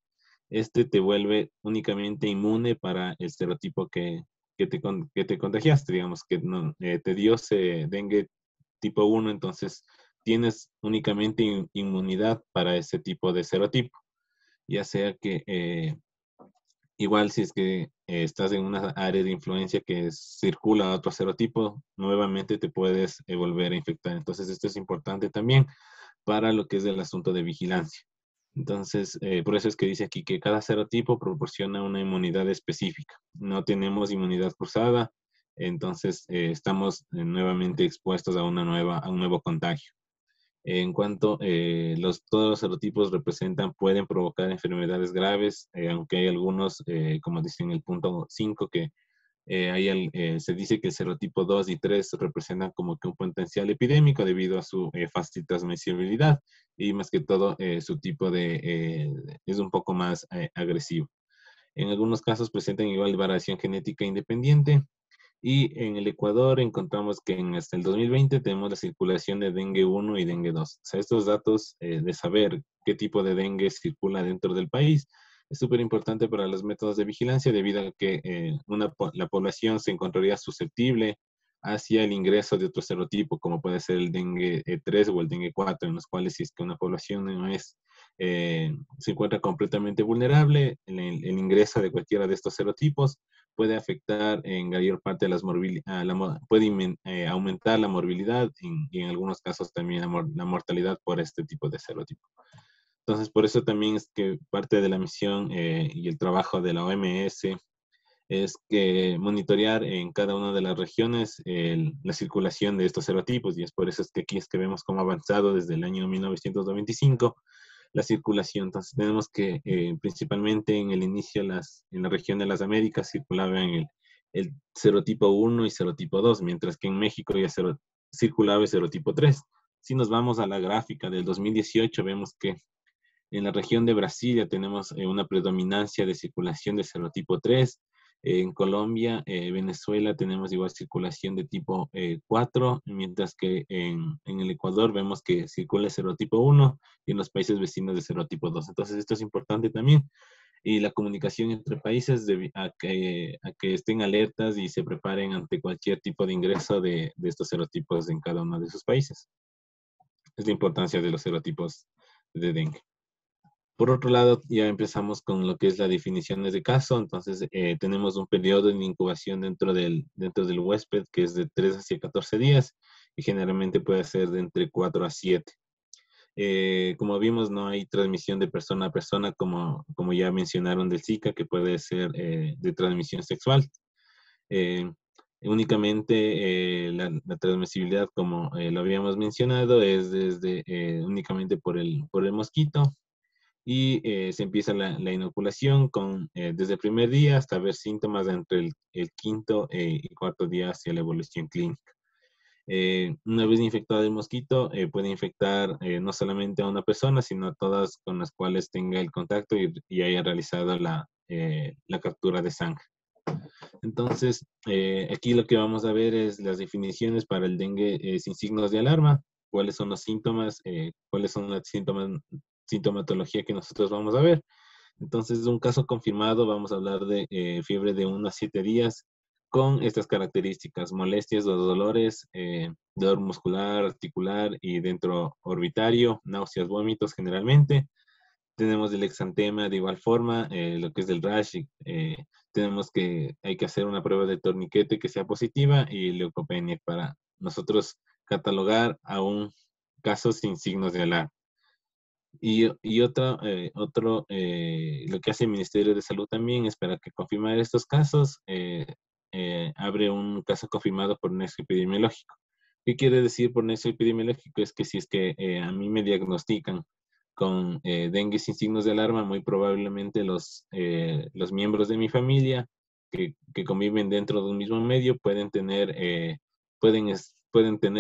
te vuelve únicamente inmune para el serotipo que te contagiaste, digamos, que no, te dio dengue tipo 1, entonces tienes únicamente inmunidad para ese tipo de serotipo, ya sea que igual si es que estás en una área de influencia que circula otro serotipo, nuevamente te puedes volver a infectar. Entonces esto es importante también para lo que es el asunto de vigilancia. Entonces, por eso es que dice aquí que cada serotipo proporciona una inmunidad específica. No tenemos inmunidad cruzada, entonces estamos nuevamente expuestos a un nuevo contagio. En cuanto todos los serotipos pueden provocar enfermedades graves, aunque hay algunos, como dice en el punto 5, que se dice que el serotipo 2 y 3 representan como que un potencial epidémico debido a su fácil transmisibilidad y más que todo su tipo es un poco más agresivo. En algunos casos presentan igual variación genética independiente. Y en el Ecuador encontramos que hasta el 2020 tenemos la circulación de dengue 1 y dengue 2. O sea, estos datos de saber qué tipo de dengue circula dentro del país Es súper importante para los métodos de vigilancia debido a que la población se encontraría susceptible hacia el ingreso de otro serotipo, como puede ser el dengue 3 o el dengue 4, en los cuales si es que una población no es, se encuentra completamente vulnerable, el ingreso de cualquiera de estos serotipos puede afectar en mayor parte de las puede aumentar la morbilidad y en algunos casos también la mortalidad por este tipo de serotipo. Entonces, por eso también es que parte de la misión y el trabajo de la OMS es que monitorear en cada una de las regiones la circulación de estos serotipos, y es por eso es que aquí es que vemos cómo ha avanzado desde el año 1995 la circulación. Entonces tenemos que principalmente en el inicio en la región de las Américas circulaban el serotipo 1 y serotipo 2, mientras que en México ya circulaba el serotipo 3. Si nos vamos a la gráfica del 2018, vemos que en la región de Brasil ya tenemos una predominancia de circulación de serotipo 3. En Colombia, Venezuela tenemos igual circulación de tipo 4, mientras que en el Ecuador vemos que circula el serotipo 1 y en los países vecinos de serotipo 2. Entonces esto es importante también. Y la comunicación entre países a que estén alertas y se preparen ante cualquier tipo de ingreso de estos serotipos en cada uno de sus países. Es la importancia de los serotipos de dengue. Por otro lado, ya empezamos con lo que es la definición de caso. Entonces, tenemos un periodo de incubación dentro del huésped que es de 3 hacia 14 días y generalmente puede ser de entre 4 a 7. Como vimos, no hay transmisión de persona a persona como ya mencionaron del Zika, que puede ser de transmisión sexual. Únicamente la transmisibilidad, como lo habíamos mencionado, es únicamente por el mosquito. Y se empieza la inoculación desde el primer día hasta ver síntomas entre el quinto y cuarto día hacia la evolución clínica. Una vez infectado el mosquito, puede infectar no solamente a una persona, sino a todas con las cuales tenga el contacto y haya realizado la captura de sangre. Entonces, aquí lo que vamos a ver es las definiciones para el dengue sin signos de alarma, cuáles son los síntomas, cuáles son las sintomatología que nosotros vamos a ver. Entonces, de un caso confirmado, vamos a hablar de fiebre de 1 a 7 días con estas características: molestias o dolores, dolor muscular, articular y dentro orbitario, náuseas, vómitos generalmente. Tenemos el exantema de igual forma, lo que es del rash. Hay que hacer una prueba de torniquete que sea positiva y leucopenia para nosotros catalogar a un caso sin signos de alarma. Lo que hace el Ministerio de Salud también es para que confirmar estos casos, abre un caso confirmado por nexo epidemiológico. ¿Qué quiere decir por nexo epidemiológico? Es que si es que a mí me diagnostican con dengue sin signos de alarma, muy probablemente los miembros de mi familia que conviven dentro de un mismo medio pueden tener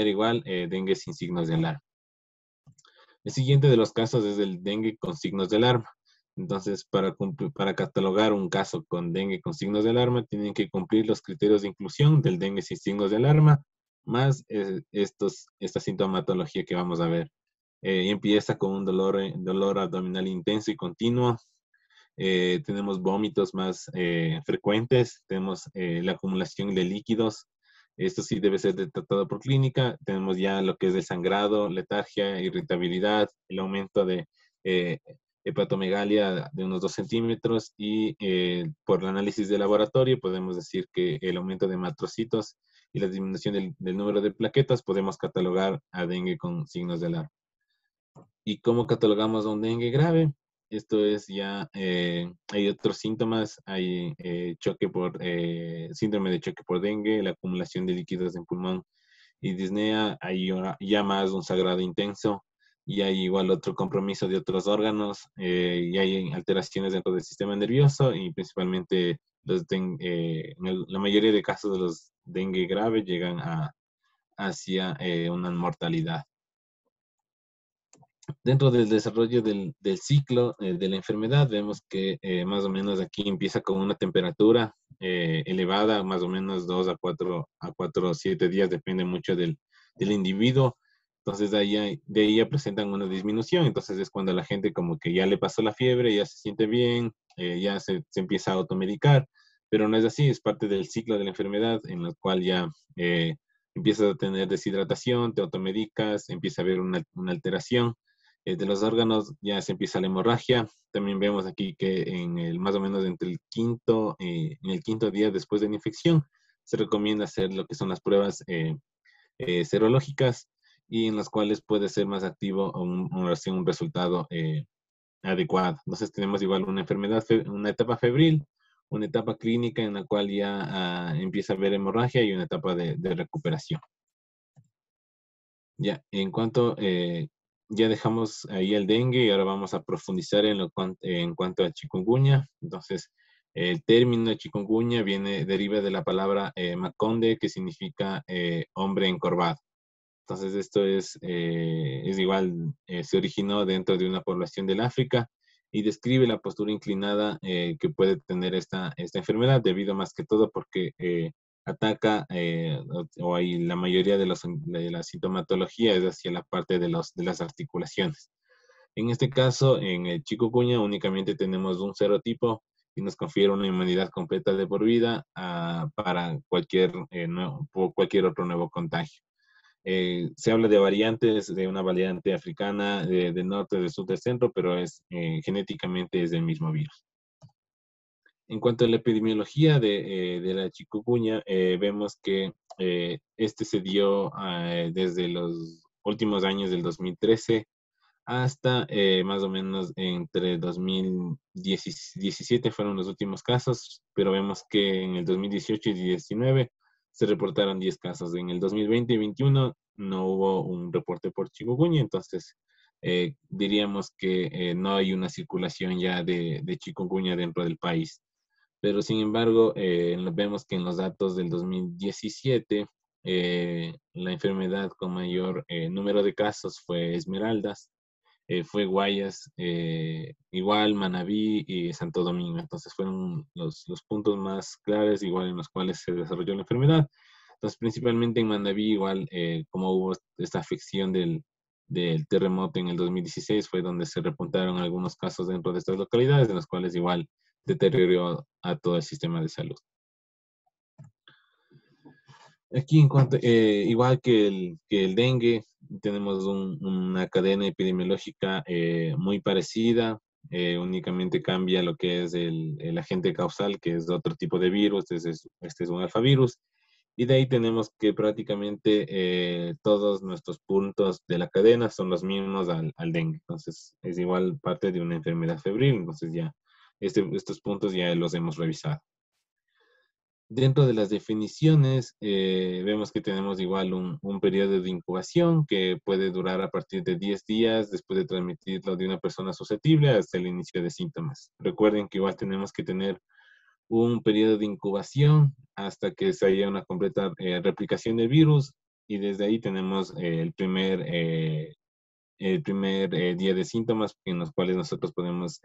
igual dengue sin signos de alarma. El siguiente de los casos es el dengue con signos de alarma. Entonces, para catalogar un caso con dengue con signos de alarma, tienen que cumplir los criterios de inclusión del dengue sin signos de alarma, más esta sintomatología que vamos a ver. Empieza con un dolor abdominal intenso y continuo. Tenemos vómitos más frecuentes. Tenemos la acumulación de líquidos. Esto sí debe ser tratado por clínica. Tenemos ya lo que es el sangrado, letargia, irritabilidad, el aumento de hepatomegalia de unos 2 centímetros y por el análisis de laboratorio podemos decir que el aumento de hematrocitos y la disminución del número de plaquetas podemos catalogar a dengue con signos de alarma. ¿Y cómo catalogamos a un dengue grave? Esto es ya, hay otros síntomas, hay síndrome de choque por dengue, la acumulación de líquidos en pulmón y disnea, hay ya más un sangrado intenso, y hay igual otro compromiso de otros órganos, y hay alteraciones dentro del sistema nervioso y principalmente la mayoría de casos de los dengue graves llegan hacia una mortalidad. Dentro del desarrollo del ciclo de la enfermedad, vemos que más o menos aquí empieza con una temperatura elevada, más o menos 2 a 4 o 7 días, depende mucho del individuo. Entonces de ahí ya presentan una disminución. Entonces es cuando la gente como que ya le pasó la fiebre, ya se siente bien, ya se empieza a automedicar, pero no es así, es parte del ciclo de la enfermedad en el cual ya empiezas a tener deshidratación, te automedicas, empieza a haber una alteración de los órganos, ya se empieza la hemorragia. También vemos aquí que más o menos entre en el quinto día después de la infección, se recomienda hacer lo que son las pruebas serológicas y en las cuales puede ser más activo un resultado adecuado. Entonces tenemos igual una enfermedad, una etapa febril, una etapa clínica en la cual ya empieza a haber hemorragia y una etapa de recuperación. Ya, ya dejamos ahí el dengue y ahora vamos a profundizar en cuanto a chikungunya. Entonces, el término chikungunya deriva de la palabra maconde, que significa hombre encorvado. Entonces, esto es igual, se originó dentro de una población del África y describe la postura inclinada que puede tener esta enfermedad, debido más que todo porque ataca, o hay la mayoría de la sintomatología es hacia la parte de las articulaciones. En este caso, en el chikungunya únicamente tenemos un serotipo y nos confiere una inmunidad completa de por vida para cualquier otro nuevo contagio. Se habla de variantes, de una variante africana, del norte, del sur, del centro, pero genéticamente es del mismo virus. En cuanto a la epidemiología de la chikungunya, vemos que este se dio desde los últimos años del 2013 hasta más o menos entre 2017 fueron los últimos casos, pero vemos que en el 2018 y 2019 se reportaron 10 casos. En el 2020 y 2021 no hubo un reporte por chikungunya, entonces diríamos que no hay una circulación ya de chikungunya dentro del país. Pero sin embargo, vemos que en los datos del 2017, la enfermedad con mayor número de casos fue Esmeraldas, fue Guayas, igual Manabí y Santo Domingo. Entonces fueron los puntos más claves, igual en los cuales se desarrolló la enfermedad. Entonces, principalmente en Manabí, igual como hubo esta afección del terremoto en el 2016, fue donde se repuntaron algunos casos dentro de estas localidades, en los cuales igual deterioró a todo el sistema de salud. Aquí, igual que el dengue, tenemos una cadena epidemiológica muy parecida. Únicamente cambia lo que es el agente causal, que es de otro tipo de virus. Este es un alfavirus. Y de ahí tenemos que prácticamente todos nuestros puntos de la cadena son los mismos al dengue. Entonces, es igual parte de una enfermedad febril. Entonces, ya estos puntos ya los hemos revisado. Dentro de las definiciones, vemos que tenemos igual un periodo de incubación que puede durar a partir de 10 días después de transmitirlo de una persona susceptible hasta el inicio de síntomas. Recuerden que igual tenemos que tener un periodo de incubación hasta que se haya una completa replicación del virus y desde ahí tenemos el primer día de síntomas en los cuales nosotros podemos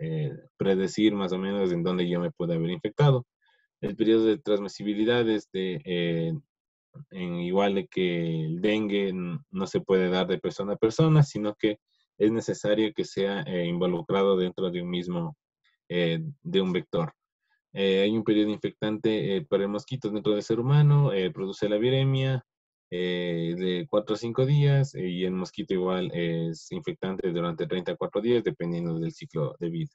predecir más o menos en dónde yo me puedo haber infectado. El periodo de transmisibilidad es igual de que el dengue no se puede dar de persona a persona, sino que es necesario que sea involucrado dentro de de un vector. Hay un periodo infectante para el mosquito dentro del ser humano, produce la viremia de 4 a 5 días y el mosquito igual es infectante durante 34 días dependiendo del ciclo de vida.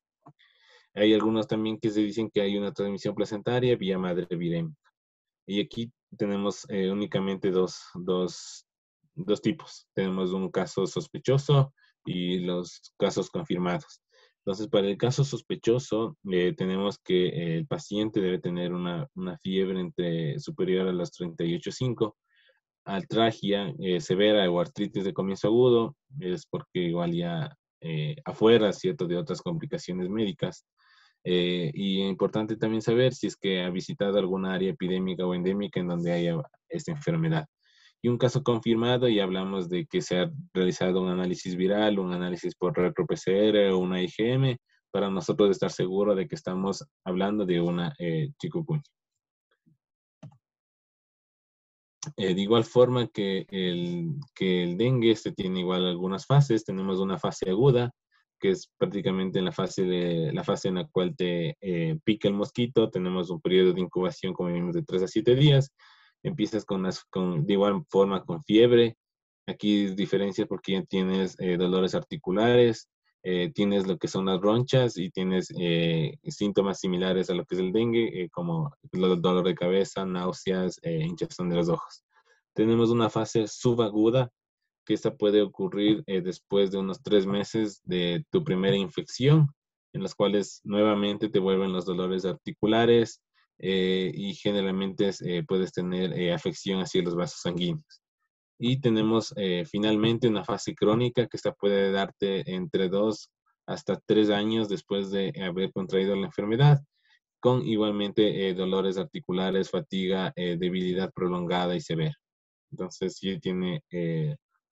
Hay algunos también que se dicen que hay una transmisión placentaria vía madre virémica. Y aquí tenemos únicamente dos tipos. Tenemos un caso sospechoso y los casos confirmados. Entonces, para el caso sospechoso, tenemos que el paciente debe tener una fiebre superior a los 38,5, artralgia severa o artritis de comienzo agudo, es porque igual ya afuera, ¿cierto?, de otras complicaciones médicas. Y es importante también saber si es que ha visitado alguna área epidémica o endémica en donde haya esta enfermedad. Y un caso confirmado, y hablamos de que se ha realizado un análisis viral, un análisis por retro-PCR o una IgM, para nosotros estar seguros de que estamos hablando de una chikungunya. De igual forma que el dengue, este tiene igual algunas fases. Tenemos una fase aguda, que es prácticamente en la fase en la cual te pica el mosquito. Tenemos un periodo de incubación como vimos de 3 a 7 días. Empiezas de igual forma con fiebre. Aquí diferencias porque ya tienes dolores articulares, tienes lo que son las ronchas y tienes síntomas similares a lo que es el dengue, como dolor de cabeza, náuseas, hinchazón de los ojos. Tenemos una fase subaguda, que esta puede ocurrir después de unos 3 meses de tu primera infección, en las cuales nuevamente te vuelven los dolores articulares y generalmente puedes tener afección hacia los vasos sanguíneos. Y tenemos finalmente una fase crónica que esta puede darte entre 2 hasta 3 años después de haber contraído la enfermedad, con igualmente dolores articulares, fatiga, debilidad prolongada y severa. Entonces sí tiene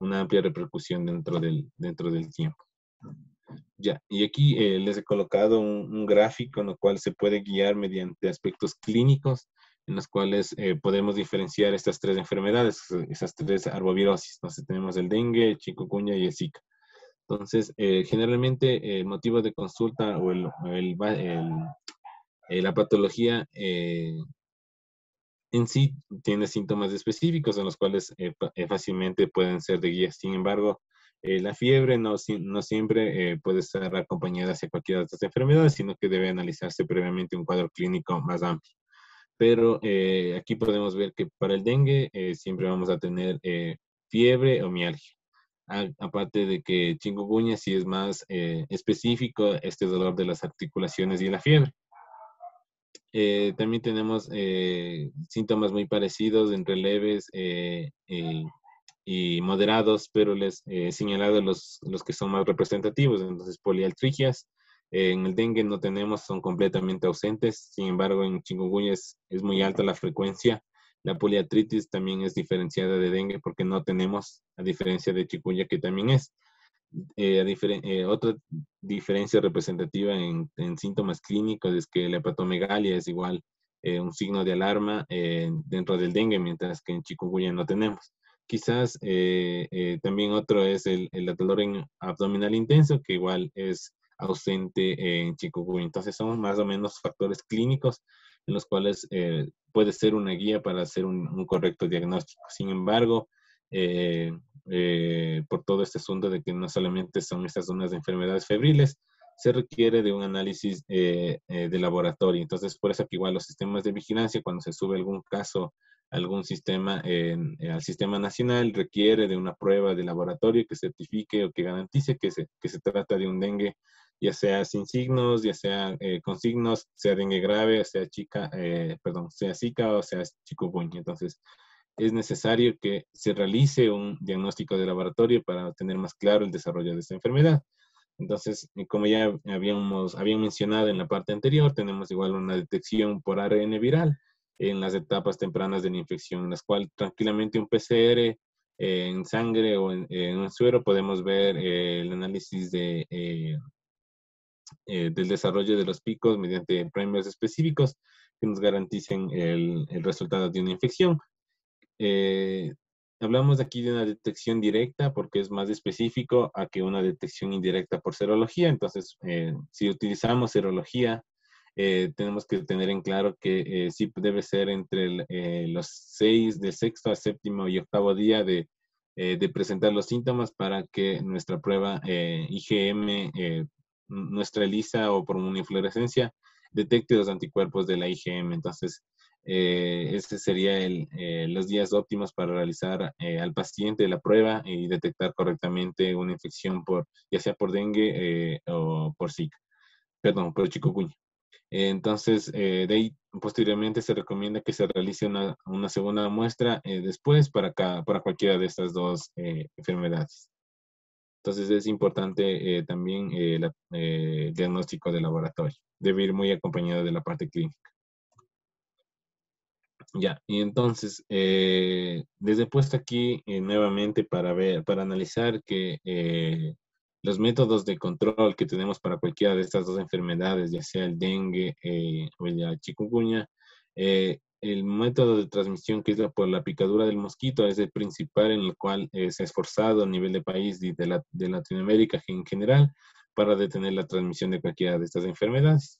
una amplia repercusión dentro del tiempo. Ya, y aquí les he colocado un gráfico en el cual se puede guiar mediante aspectos clínicos en los cuales podemos diferenciar estas 3 enfermedades, esas 3 arbovirosis. Entonces tenemos el dengue, el chikungunya y el Zika. Entonces, generalmente el motivo de consulta o la patología en sí tiene síntomas específicos en los cuales fácilmente pueden ser de guía. Sin embargo, la fiebre no siempre puede estar acompañada hacia cualquiera de estas enfermedades, sino que debe analizarse previamente un cuadro clínico más amplio. Pero aquí podemos ver que para el dengue siempre vamos a tener fiebre o mialgia. Aparte de que chikungunya sí es más específico, este dolor de las articulaciones y la fiebre. También tenemos síntomas muy parecidos entre leves y moderados, pero les he señalado los que son más representativos. Entonces, poliartrigias, en el dengue no tenemos, son completamente ausentes. Sin embargo, en chikungunya es muy alta la frecuencia. La poliartritis también es diferenciada de dengue porque no tenemos, a diferencia de chikungunya que también es. Otra diferencia representativa en síntomas clínicos es que la hepatomegalia es igual un signo de alarma dentro del dengue, mientras que en chikungunya no tenemos. Quizás también otro es el dolor abdominal intenso, que igual es ausente en chikungunya. Entonces son más o menos factores clínicos en los cuales puede ser una guía para hacer un correcto diagnóstico. Sin embargo, por todo este asunto de que no solamente son estas zonas de enfermedades febriles, se requiere de un análisis de laboratorio. Entonces, por eso que igual los sistemas de vigilancia, cuando se sube algún caso a algún sistema, al sistema nacional, requiere de una prueba de laboratorio que certifique o que garantice que se trata de un dengue, ya sea sin signos, ya sea con signos, sea dengue grave, sea sea Zika o sea chikungunya. Entonces, es necesario que se realice un diagnóstico de laboratorio para tener más claro el desarrollo de esta enfermedad. Entonces, como ya habían mencionado en la parte anterior, tenemos igual una detección por ARN viral en las etapas tempranas de la infección, en las cuales tranquilamente un PCR en sangre o en un suero podemos ver el análisis del desarrollo de los picos mediante premios específicos que nos garanticen el resultado de una infección. Hablamos aquí de una detección directa porque es más específico a que una detección indirecta por serología. Entonces, si utilizamos serología, tenemos que tener en claro que sí debe ser entre los 6, del sexto al séptimo y octavo día de presentar los síntomas para que nuestra prueba IgM, nuestra ELISA o por una inflorescencia, detecte los anticuerpos de la IgM. Entonces, ese sería los días óptimos para realizar al paciente la prueba y detectar correctamente una infección ya sea por dengue o por Zika, perdón, por chikungunya. Entonces, de ahí posteriormente se recomienda que se realice una segunda muestra después para cualquiera de estas dos enfermedades. Entonces es importante también el diagnóstico de laboratorio. Debe ir muy acompañado de la parte clínica. Ya, y entonces, desde puesto aquí nuevamente para analizar que los métodos de control que tenemos para cualquiera de estas dos enfermedades, ya sea el dengue o la chikungunya, el método de transmisión, que es por la picadura del mosquito, es el principal en el cual se ha esforzado a nivel de país y de Latinoamérica en general para detener la transmisión de cualquiera de estas enfermedades.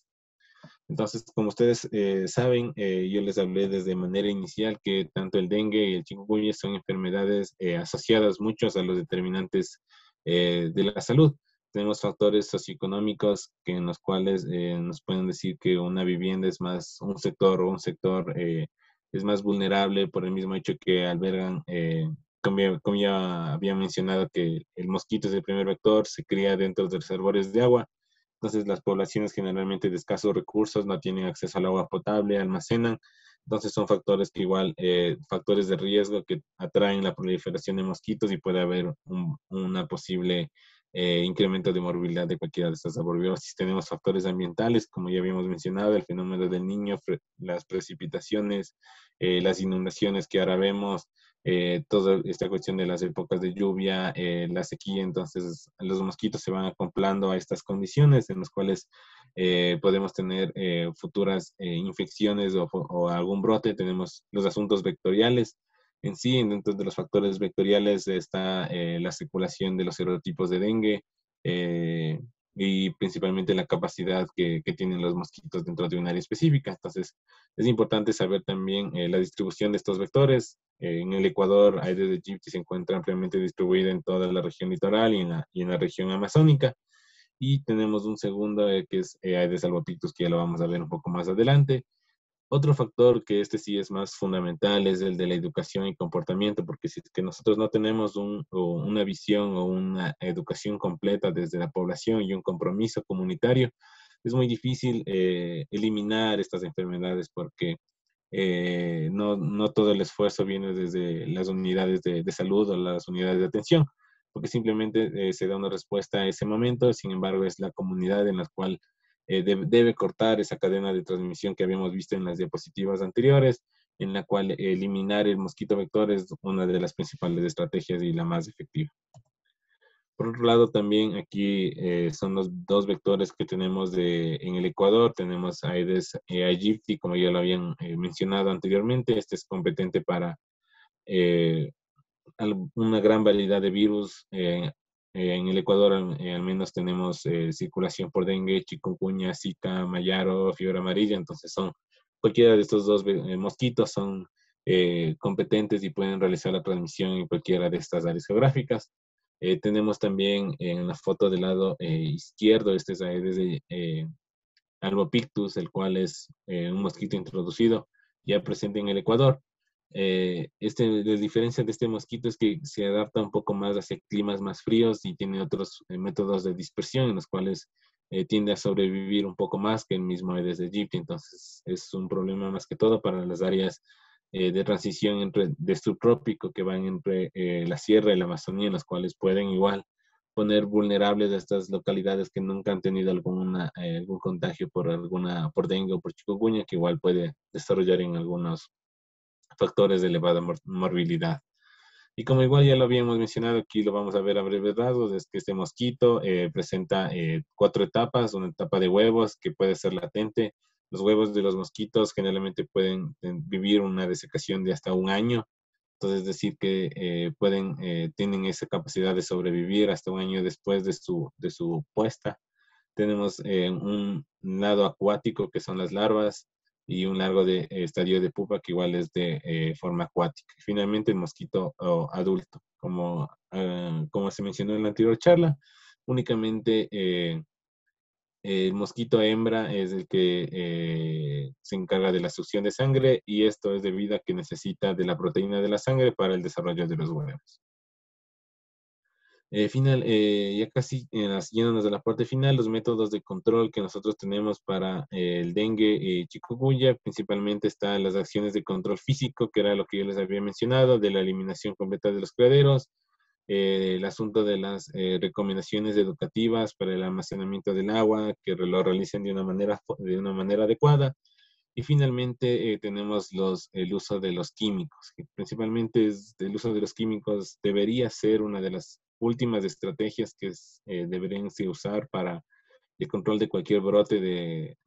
Entonces, como ustedes saben, yo les hablé desde manera inicial que tanto el dengue y el chikungunya son enfermedades asociadas muchos a los determinantes de la salud. Tenemos factores socioeconómicos en los cuales nos pueden decir que una vivienda es más, un sector es más vulnerable por el mismo hecho que albergan, como ya había mencionado, que el mosquito es el primer vector, se cría dentro de reservorios de agua. Entonces, las poblaciones generalmente de escasos recursos no tienen acceso al agua potable, almacenan. Entonces, son factores que igual, factores de riesgo que atraen la proliferación de mosquitos y puede haber una posible incremento de morbilidad de cualquiera de estas arbovirosis. Tenemos factores ambientales, como ya habíamos mencionado, el fenómeno del niño, las precipitaciones, las inundaciones que ahora vemos, toda esta cuestión de las épocas de lluvia, la sequía. Entonces los mosquitos se van acoplando a estas condiciones en las cuales podemos tener futuras infecciones o algún brote. Tenemos los asuntos vectoriales. En sí, dentro de los factores vectoriales está la circulación de los serotipos de dengue, y principalmente la capacidad que tienen los mosquitos dentro de un área específica. Entonces, es importante saber también la distribución de estos vectores. En el Ecuador, Aedes aegypti se encuentra ampliamente distribuida en toda la región litoral y en la región amazónica. Y tenemos un segundo que es Aedes albopictus, que ya lo vamos a ver un poco más adelante. Otro factor que este sí es más fundamental es el de la educación y comportamiento, porque si es que nosotros no tenemos una visión o una educación completa desde la población y un compromiso comunitario, es muy difícil eliminar estas enfermedades porque no todo el esfuerzo viene desde las unidades de salud o las unidades de atención, porque simplemente se da una respuesta a ese momento. Sin embargo, es la comunidad en la cual debe cortar esa cadena de transmisión que habíamos visto en las diapositivas anteriores, en la cual eliminar el mosquito vector es una de las principales estrategias y la más efectiva. Por otro lado, también aquí son los dos vectores que tenemos en el Ecuador. Tenemos Aedes aegypti, como ya lo habían mencionado anteriormente. Este es competente para eh, una gran variedad de virus. En el Ecuador al menos tenemos circulación por dengue, chikungunya, zika, mayaro, fiebre amarilla. Entonces cualquiera de estos dos mosquitos son competentes y pueden realizar la transmisión en cualquiera de estas áreas geográficas. Tenemos también en la foto del lado izquierdo, este es Aedes albopictus, el cual es un mosquito introducido ya presente en el Ecuador. La diferencia de este mosquito es que se adapta un poco más hacia climas más fríos y tiene otros métodos de dispersión en los cuales tiende a sobrevivir un poco más que el mismo Aedes aegypti. Entonces es un problema más que todo para las áreas de transición de subtrópico que van entre la sierra y la Amazonía, en las cuales pueden igual poner vulnerables a estas localidades que nunca han tenido algún contagio por dengue o por chikungunya, que igual puede desarrollar en algunos factores de elevada morbilidad. Y como igual ya lo habíamos mencionado, aquí lo vamos a ver a breves rasgos, es que este mosquito presenta 4 etapas: una etapa de huevos que puede ser latente. Los huevos de los mosquitos generalmente pueden vivir una desecación de hasta un año. Entonces, es decir, que tienen esa capacidad de sobrevivir hasta un año después de su puesta. Tenemos un lado acuático, que son las larvas, y un largo estadio de pupa, que igual es de forma acuática. Y finalmente, el mosquito adulto. Como se mencionó en la anterior charla, únicamente el mosquito hembra es el que se encarga de la succión de sangre, y esto es debido a que necesita de la proteína de la sangre para el desarrollo de los huevos. Ya casi yéndonos de la parte final, los métodos de control que nosotros tenemos para el dengue y chikungunya, principalmente están las acciones de control físico, que era lo que yo les había mencionado, de la eliminación completa de los criaderos, el asunto de las recomendaciones educativas para el almacenamiento del agua, que lo realicen de una manera adecuada. Y finalmente tenemos el uso de los químicos, que principalmente el uso de los químicos debería ser una de las últimas estrategias que deberían usar para el control de cualquier brote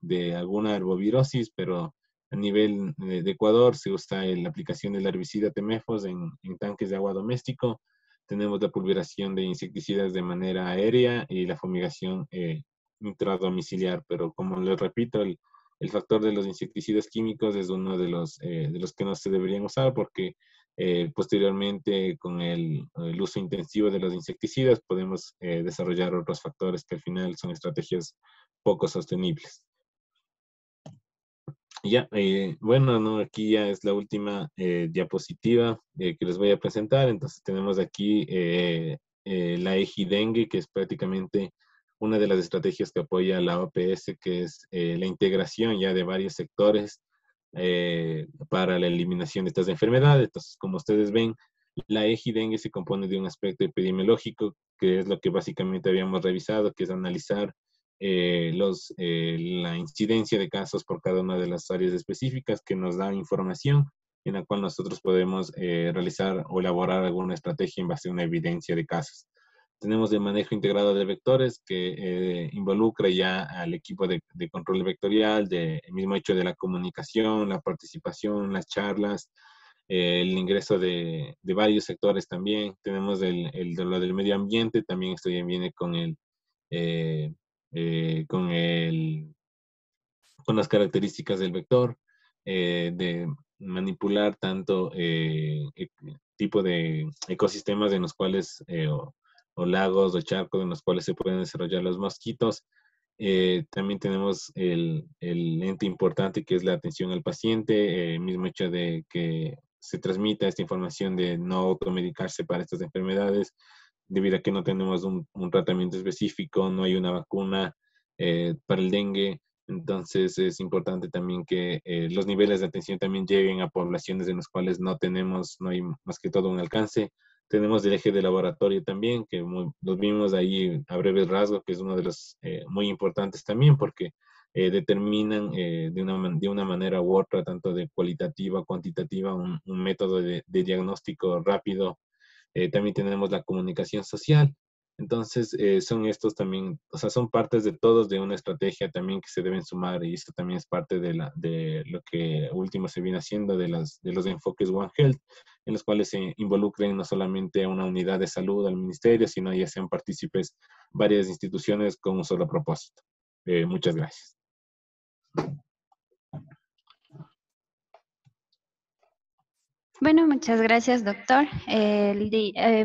de alguna arbovirosis, pero A nivel de Ecuador se usa la aplicación del herbicida Temefos en tanques de agua doméstico. Tenemos la pulveración de insecticidas de manera aérea y la fumigación intradomiciliar. Pero como les repito, el factor de los insecticidas químicos es uno de los que no se deberían usar porque posteriormente con el uso intensivo de los insecticidas podemos desarrollar otros factores que al final son estrategias poco sostenibles. Ya, bueno, no, aquí ya es la última diapositiva que les voy a presentar. Entonces tenemos aquí la EGI-Dengue, que es prácticamente una de las estrategias que apoya la OPS, que es la integración ya de varios sectores para la eliminación de estas enfermedades. Entonces, como ustedes ven, la EGI-Dengue se compone de un aspecto epidemiológico, que es lo que básicamente habíamos revisado, que es analizar la incidencia de casos por cada una de las áreas específicas que nos da información en la cual nosotros podemos realizar o elaborar alguna estrategia en base a una evidencia de casos. Tenemos el manejo integrado de vectores que involucra ya al equipo de control vectorial, el mismo hecho de la comunicación, la participación, las charlas, el ingreso de varios sectores también. Tenemos lo del medio ambiente, también esto ya viene eh, con con las características del vector, de manipular tanto tipo de ecosistemas en los cuales, o lagos o charcos en los cuales se pueden desarrollar los mosquitos. También tenemos el ente importante que es la atención al paciente, mismo hecho de que se transmita esta información de no automedicarse para estas enfermedades, debido a que no tenemos un tratamiento específico, no hay una vacuna para el dengue. Entonces es importante también que los niveles de atención también lleguen a poblaciones en las cuales no hay más que todo un alcance. Tenemos el eje de laboratorio también, que los vimos ahí a breves rasgos, que es uno de los muy importantes también, porque determinan de una manera u otra, tanto de cualitativa, cuantitativa, un método de diagnóstico rápido. También tenemos la comunicación social. Entonces, son estos también, o sea, son partes de todos de una estrategia también que se deben sumar, y esto también es parte de lo que último se viene haciendo de los enfoques One Health, en los cuales se involucren no solamente a una unidad de salud, al ministerio, sino ya sean partícipes varias instituciones con un solo propósito. Muchas gracias. Bueno, muchas gracias, doctor.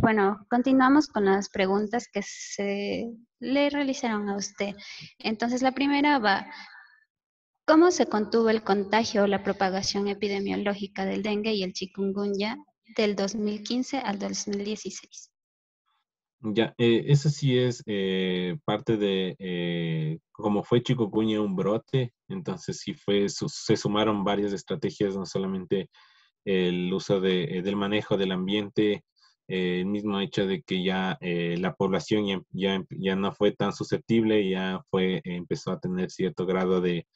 Bueno, continuamos con las preguntas que se le realizaron a usted. Entonces, la primera va, ¿cómo se contuvo el contagio o la propagación epidemiológica del dengue y el chikungunya del 2015 al 2016? Ya, eso sí es parte de, como fue chikungunya un brote, entonces sí se sumaron varias estrategias, no solamente el uso del manejo del ambiente, el mismo hecho de que ya la población ya no fue tan susceptible, empezó a tener cierto grado de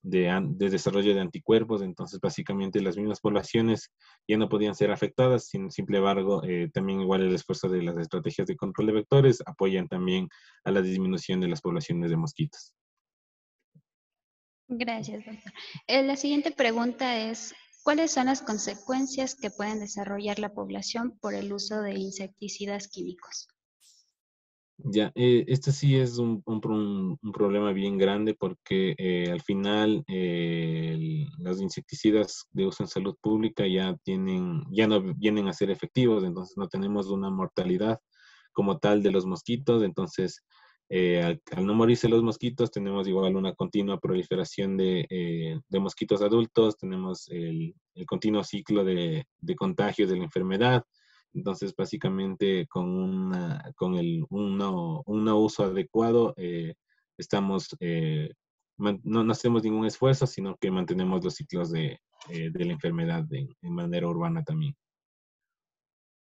desarrollo de anticuerpos. Entonces básicamente las mismas poblaciones ya no podían ser afectadas. Sin embargo, también igual el esfuerzo de las estrategias de control de vectores apoyan también a la disminución de las poblaciones de mosquitos. Gracias, doctor. La siguiente pregunta es, ¿cuáles son las consecuencias que pueden desarrollar la población por el uso de insecticidas químicos? Ya, este sí es un problema bien grande porque al final los insecticidas de uso en salud pública ya no vienen a ser efectivos, entonces no tenemos una mortalidad como tal de los mosquitos. Entonces al no morirse los mosquitos tenemos igual una continua proliferación de mosquitos adultos, tenemos el continuo ciclo de contagios de la enfermedad. Entonces, básicamente, un no uso adecuado, no hacemos ningún esfuerzo, sino que mantenemos los ciclos de la enfermedad en manera urbana también.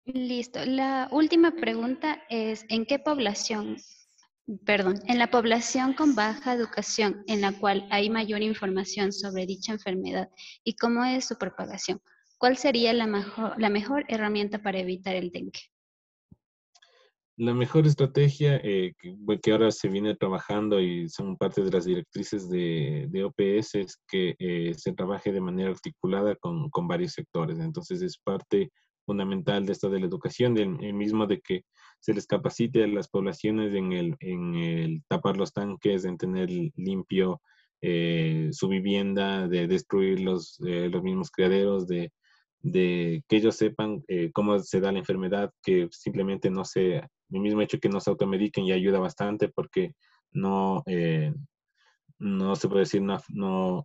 Listo. La última pregunta es, en la población con baja educación, en la cual hay mayor información sobre dicha enfermedad y cómo es su propagación, ¿cuál sería la mejor herramienta para evitar el dengue? La mejor estrategia que ahora se viene trabajando y son parte de las directrices de OPS es que se trabaje de manera articulada con varios sectores. Entonces es parte fundamental de esta de la educación, el mismo de que se les capacite a las poblaciones en el tapar los tanques, en tener limpio su vivienda, de destruir los mismos criaderos, de que ellos sepan cómo se da la enfermedad, que simplemente no se, el mismo hecho que no se automediquen ya ayuda bastante porque no, no se puede decir, no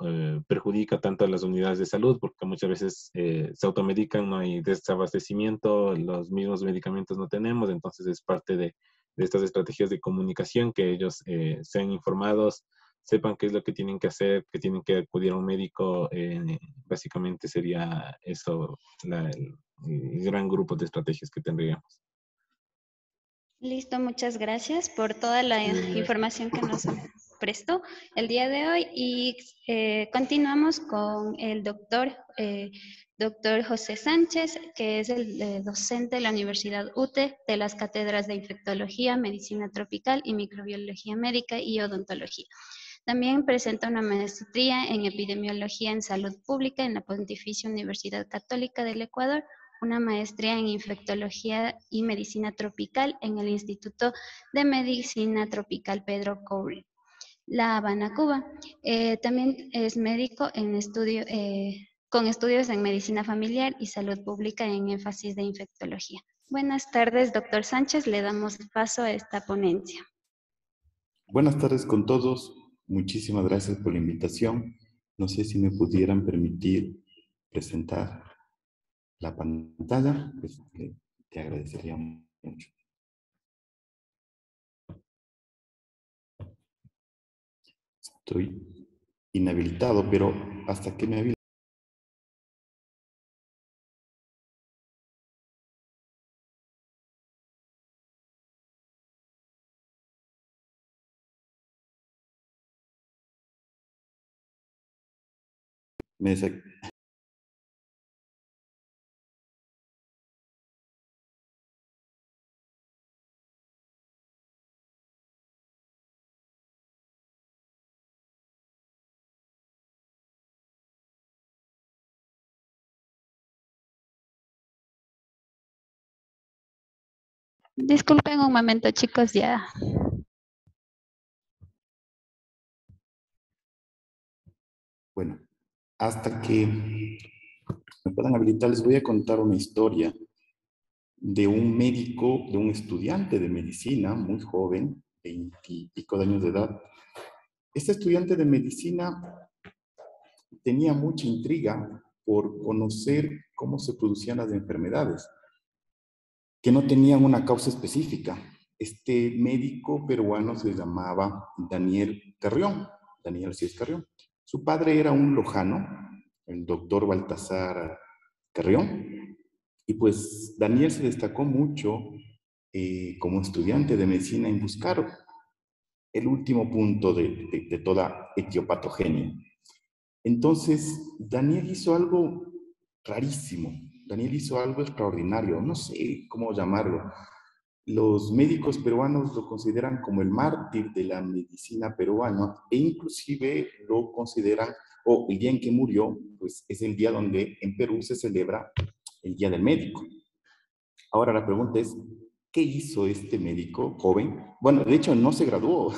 perjudica tanto a las unidades de salud, porque muchas veces se automedican, no hay desabastecimiento, los mismos medicamentos no tenemos, entonces es parte de estas estrategias de comunicación, que ellos sean informados, sepan qué es lo que tienen que hacer, que tienen que acudir a un médico, básicamente sería eso el gran grupo de estrategias que tendríamos. Listo, muchas gracias por toda la información que nos prestó el día de hoy y continuamos con el doctor José Sánchez, que es el docente de la Universidad UTE de las cátedras de Infectología, Medicina Tropical y Microbiología Médica y Odontología. También presenta una maestría en Epidemiología en Salud Pública en la Pontificia Universidad Católica del Ecuador, una maestría en Infectología y Medicina Tropical en el Instituto de Medicina Tropical Pedro Coury, La Habana, Cuba. También es médico con estudios en Medicina Familiar y Salud Pública en énfasis de Infectología. Buenas tardes, doctor Sánchez. Le damos paso a esta ponencia. Buenas tardes con todos. Muchísimas gracias por la invitación. No sé si me pudieran permitir presentar la pantalla, pues te agradecería mucho. Estoy inhabilitado, pero hasta que me habilite. Disculpen un momento, chicos, ya. Bueno, hasta que me puedan habilitar, les voy a contar una historia de un médico, de un estudiante de medicina muy joven, 20 y pico de años de edad. Este estudiante de medicina tenía mucha intriga por conocer cómo se producían las enfermedades, que no tenían una causa específica. Este médico peruano se llamaba Daniel Carrión, Daniel Cid Carrión. Su padre era un lojano, el doctor Baltasar Carrión, y pues Daniel se destacó mucho como estudiante de medicina en buscar el último punto de toda etiopatogenia. Entonces, Daniel hizo algo rarísimo. Daniel hizo algo extraordinario, no sé cómo llamarlo. Los médicos peruanos lo consideran como el mártir de la medicina peruana e inclusive lo consideran, o el día en que murió, pues es el día donde en Perú se celebra el Día del Médico. Ahora la pregunta es, ¿qué hizo este médico joven? Bueno, de hecho no se graduó,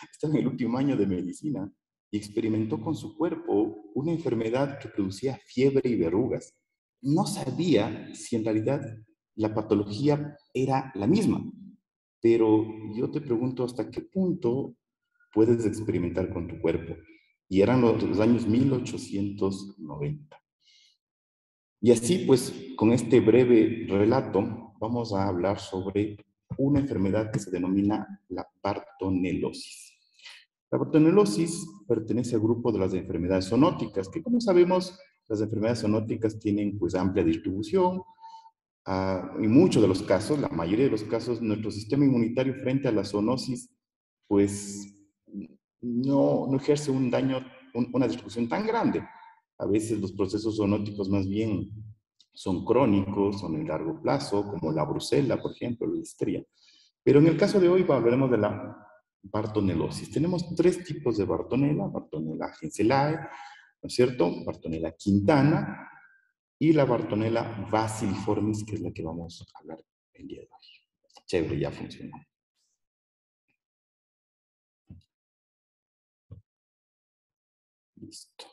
está en el último año de medicina y experimentó con su cuerpo una enfermedad que producía fiebre y verrugas. No sabía si en realidad la patología era la misma, pero yo te pregunto hasta qué punto puedes experimentar con tu cuerpo. Y eran los años 1890. Y así, pues, con este breve relato, vamos a hablar sobre una enfermedad que se denomina la bartonelosis. La bartonelosis pertenece al grupo de las enfermedades zoonóticas, que como sabemos, las enfermedades zoonóticas tienen pues amplia distribución. En muchos de los casos, la mayoría de los casos, nuestro sistema inmunitario frente a la zoonosis, pues no ejerce un daño, una distribución tan grande. A veces los procesos zoonóticos más bien son crónicos, son en largo plazo, como la brucela, por ejemplo, la listeria. Pero en el caso de hoy hablaremos de la bartonelosis. Tenemos tres tipos de Bartonella: Bartonella henselae, ¿no es cierto?, Bartonella quintana y la Bartonella basiliformis, que es la que vamos a hablar el día de hoy. Chévere, ya funcionó. Listo.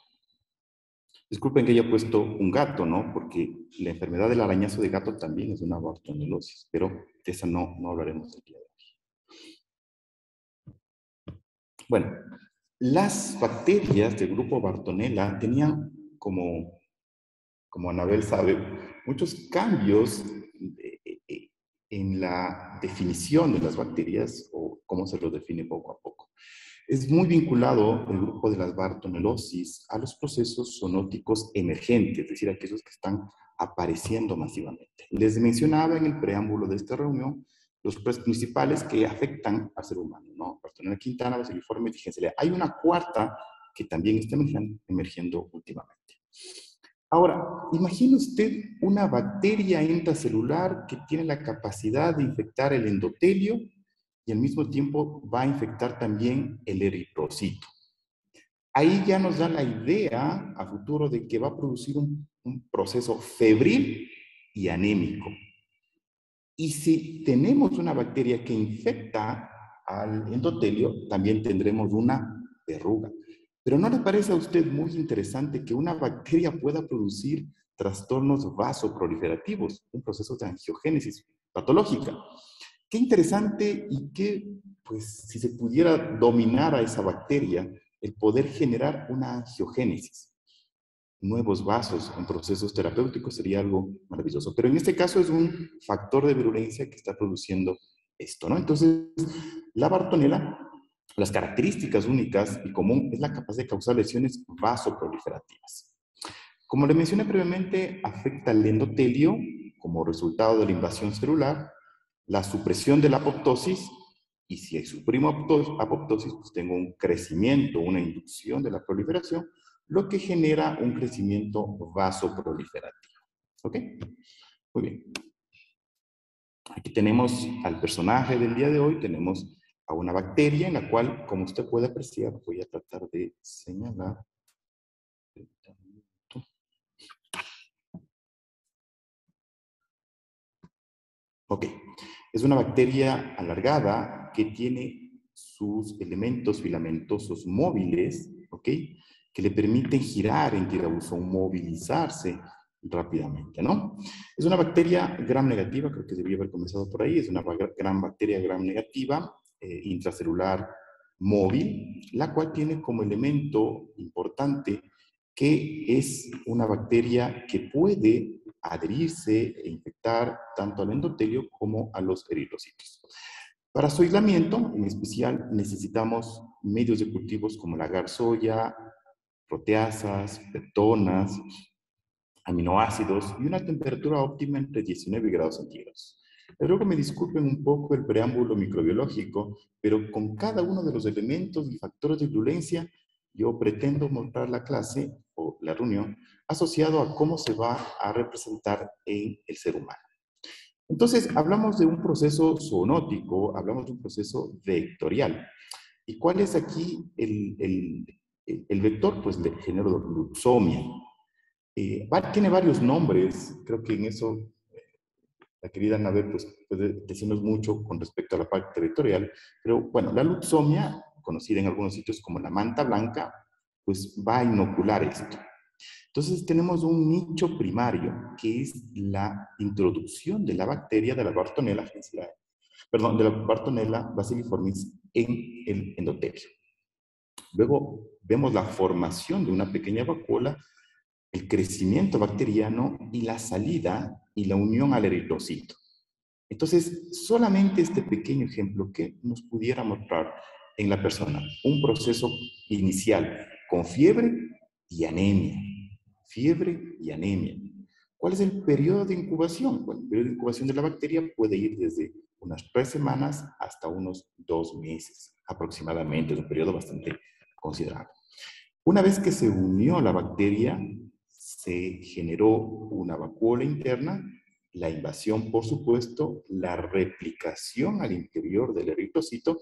Disculpen que haya puesto un gato, ¿no? Porque la enfermedad del arañazo de gato también es una bartonelosis, pero de esa no hablaremos el día de hoy. Bueno, las bacterias del grupo Bartonella tenían, como Anabel sabe, muchos cambios en la definición de las bacterias, o cómo se los define poco a poco. Es muy vinculado el grupo de las bartonelosis a los procesos zoonóticos emergentes, es decir, aquellos que están apareciendo masivamente. Les mencionaba en el preámbulo de esta reunión los principales que afectan al ser humano, ¿no? Bartonella quintana, basiliformis y henselae. Hay una cuarta que también está emergiendo últimamente. Ahora, imagine usted una bacteria intracelular que tiene la capacidad de infectar el endotelio y al mismo tiempo va a infectar también el eritrocito. Ahí ya nos da la idea a futuro de que va a producir un proceso febril y anémico. Y si tenemos una bacteria que infecta al endotelio, también tendremos una verruga. Pero ¿no le parece a usted muy interesante que una bacteria pueda producir trastornos vasoproliferativos, un proceso de angiogénesis patológica? Qué interesante y qué, pues, si se pudiera dominar a esa bacteria, el poder generar una angiogénesis, nuevos vasos en procesos terapéuticos, sería algo maravilloso. Pero en este caso es un factor de virulencia que está produciendo esto, ¿no? Entonces, la Bartonella, las características únicas y común es la capacidad de causar lesiones vasoproliferativas. Como le mencioné previamente, afecta al endotelio como resultado de la invasión celular, la supresión de la apoptosis, y si suprimo apoptosis, pues tengo un crecimiento, una inducción de la proliferación, lo que genera un crecimiento vasoproliferativo. ¿Ok? Muy bien. Aquí tenemos al personaje del día de hoy, tenemos a una bacteria en la cual, como usted puede apreciar, voy a tratar de señalar. Ok, es una bacteria alargada que tiene sus elementos filamentosos móviles, ¿ok?, que le permiten girar en tirabuzón, movilizarse rápidamente, ¿no? Es una bacteria gram negativa, creo que debía haber comenzado por ahí, es una gran bacteria gram negativa, intracelular móvil, la cual tiene como elemento importante que es una bacteria que puede adherirse e infectar tanto al endotelio como a los eritrocitos. Para su aislamiento, en especial, necesitamos medios de cultivos como la agar soya, proteasas, peptonas, aminoácidos y una temperatura óptima entre 19 grados centígrados. Les ruego me disculpen un poco el preámbulo microbiológico, pero con cada uno de los elementos y factores de virulencia, yo pretendo mostrar la clase o la reunión asociado a cómo se va a representar en el ser humano. Entonces, hablamos de un proceso zoonótico, hablamos de un proceso vectorial. ¿Y cuál es aquí el vector? Pues el género Lutzomia. Tiene varios nombres, creo que en eso la querida Anabel pues, puede decirnos mucho con respecto a la parte territorial, pero bueno, la Lutzomia, conocida en algunos sitios como la manta blanca, pues va a inocular esto. Entonces tenemos un nicho primario que es la introducción de la bacteria de la Bartonella henselae, perdón, de la Bartonella basiliformis en el endotelio. Luego vemos la formación de una pequeña vacuola, el crecimiento bacteriano y la salida y la unión al eritrocito. Entonces, solamente este pequeño ejemplo que nos pudiera mostrar en la persona un proceso inicial con fiebre y anemia. Fiebre y anemia. ¿Cuál es el periodo de incubación? Bueno, el periodo de incubación de la bacteria puede ir desde unas 3 semanas hasta unos 2 meses aproximadamente. Es un periodo bastante considerable. Una vez que se unió la bacteria, se generó una vacuola interna la invasión, por supuesto, la replicación al interior del eritrocito,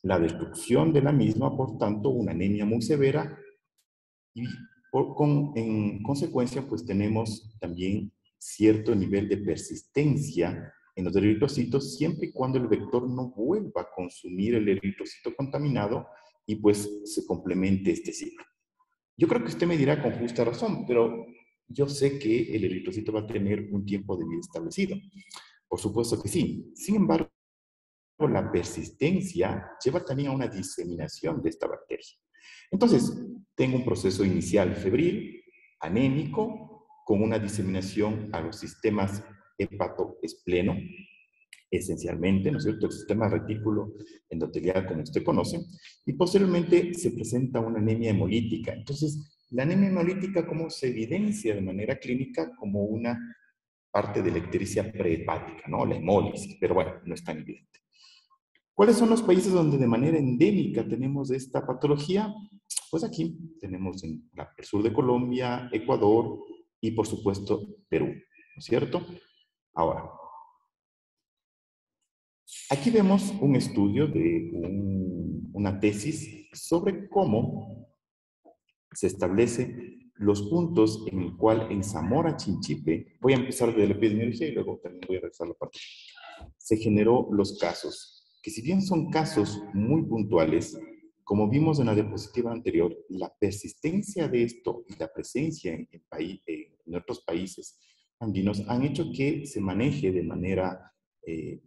la destrucción de la misma, por tanto, una anemia muy severa y en consecuencia, pues tenemos también cierto nivel de persistencia en los eritrocitos siempre y cuando el vector no vuelva a consumir el eritrocito contaminado y pues se complemente este ciclo. Yo creo que usted me dirá con justa razón, pero yo sé que el eritrocito va a tener un tiempo de vida establecido. Por supuesto que sí. Sin embargo, la persistencia lleva también a una diseminación de esta bacteria. Entonces, tengo un proceso inicial febril, anémico, con una diseminación a los sistemas hepatoespleno, esencialmente, ¿no es cierto?, el sistema retículo endotelial, como usted conoce, y posteriormente se presenta una anemia hemolítica. Entonces, la anemia hemolítica, ¿cómo se evidencia de manera clínica? Como una parte de la ictericia prehepática, ¿no?, la hemólisis, pero bueno, no es tan evidente. ¿Cuáles son los países donde de manera endémica tenemos esta patología? Pues aquí tenemos en el sur de Colombia, Ecuador y por supuesto Perú, ¿no es cierto? Ahora, aquí vemos un estudio de una tesis sobre cómo se establecen los puntos en el cual en Zamora Chinchipe, voy a empezar de la epidemiología y luego también voy a regresar a la parte, se generó los casos, que si bien son casos muy puntuales, como vimos en la diapositiva anterior, la persistencia de esto y la presencia en otros países andinos han hecho que se maneje de manera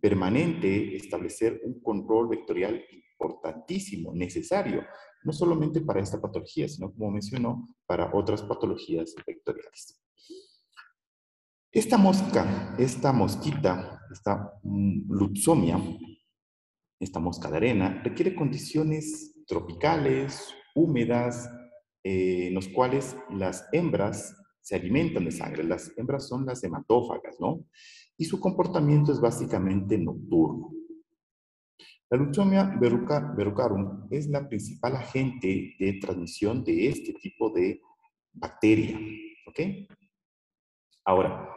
permanente establecer un control vectorial importantísimo, necesario, no solamente para esta patología, sino, como mencionó, para otras patologías vectoriales. Esta mosca, esta mosquita, esta Lutzomia, esta mosca de arena, requiere condiciones tropicales, húmedas, en los cuales las hembras se alimentan de sangre. Las hembras son las hematófagas, ¿no? Y su comportamiento es básicamente nocturno. La Lutzomia verrucarum es la principal agente de transmisión de este tipo de bacteria, ¿ok? Ahora,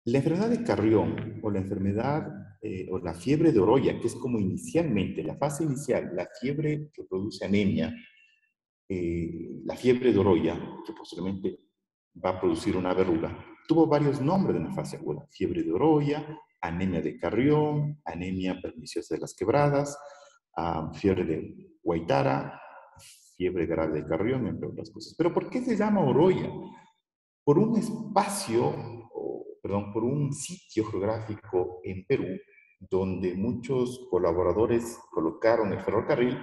la enfermedad de Carrión o la enfermedad o la fiebre de Oroya, que es como inicialmente, la fase inicial, la fiebre que produce anemia, la fiebre de Oroya, que posteriormente va a producir una verruga, tuvo varios nombres en la fase aguda. Fiebre de Oroya, anemia de Carrión, anemia perniciosa de las quebradas, fiebre de Guaitara, fiebre grave de Carrión, entre otras cosas. Pero ¿por qué se llama Oroya? Por un espacio, perdón, por un sitio geográfico en Perú, donde muchos colaboradores colocaron el ferrocarril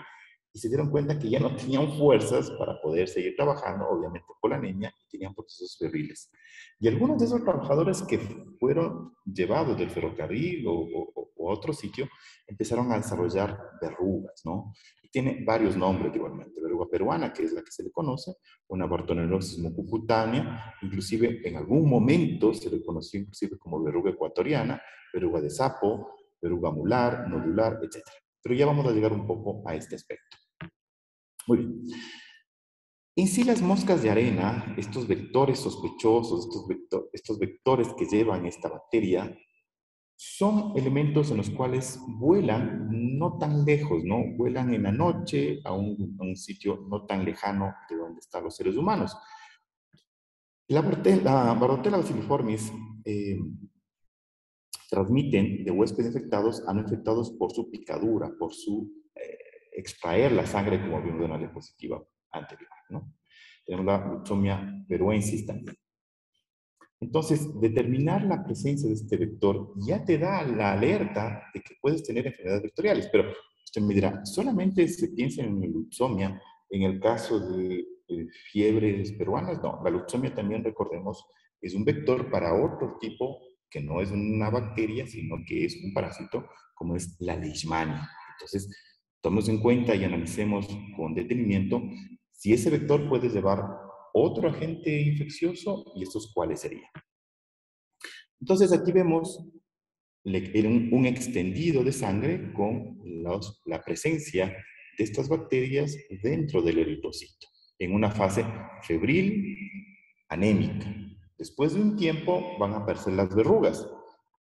y se dieron cuenta que ya no tenían fuerzas para poder seguir trabajando, obviamente por la anemia, y tenían procesos febriles. Y algunos de esos trabajadores que fueron llevados del ferrocarril o a otro sitio, empezaron a desarrollar verrugas, ¿no? Y tiene varios nombres igualmente. Verruga peruana, que es la que se le conoce, una bartonellosis mucocutánea, inclusive en algún momento se le conoció inclusive como verruga ecuatoriana, verruga de sapo, verruga mular, nodular, etc. Pero ya vamos a llegar un poco a este aspecto. Muy bien. En sí, las moscas de arena, estos vectores sospechosos, estos vectores que llevan esta bacteria, son elementos en los cuales vuelan no tan lejos, ¿no? Vuelan en la noche a un sitio no tan lejano de donde están los seres humanos. La Bordetella bacilliformis transmiten de huéspedes infectados a no infectados por su picadura, por su extraer la sangre, como vimos en la diapositiva anterior, ¿no? Tenemos la Lutzomia peruensis también. Entonces, determinar la presencia de este vector ya te da la alerta de que puedes tener enfermedades vectoriales, pero usted me dirá, solamente se piensa en Lutzomia en el caso de fiebres peruanas. No, la Lutzomia también, recordemos, es un vector para otro tipo, que no es una bacteria, sino que es un parásito, como es la leishmania. Entonces, tomemos en cuenta y analicemos con detenimiento si ese vector puede llevar otro agente infeccioso y estos cuáles serían. Entonces aquí vemos un extendido de sangre con la presencia de estas bacterias dentro del eritrocito, en una fase febril anémica. Después de un tiempo van a aparecer las verrugas.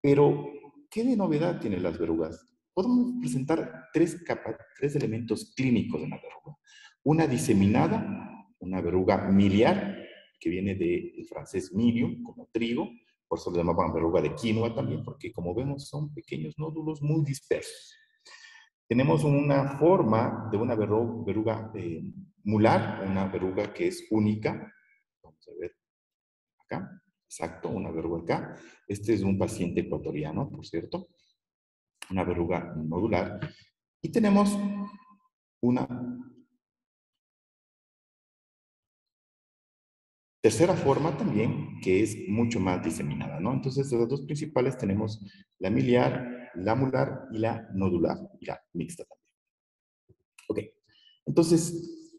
Pero, ¿qué de novedad tienen las verrugas? Podemos presentar tres elementos clínicos de una verruga. Una diseminada, una verruga miliar, que viene del francés milium, como trigo, por eso le llamaban verruga de quinoa también, porque como vemos son pequeños nódulos muy dispersos. Tenemos una forma de una verruga mular, una verruga que es única. Vamos a ver acá. Exacto, una verruga acá. Este es un paciente ecuatoriano, por cierto. Una verruga nodular. Y tenemos una tercera forma también, que es mucho más diseminada, ¿no? Entonces, de las dos principales tenemos la miliar, la mular y la nodular, y la mixta también. Ok, entonces,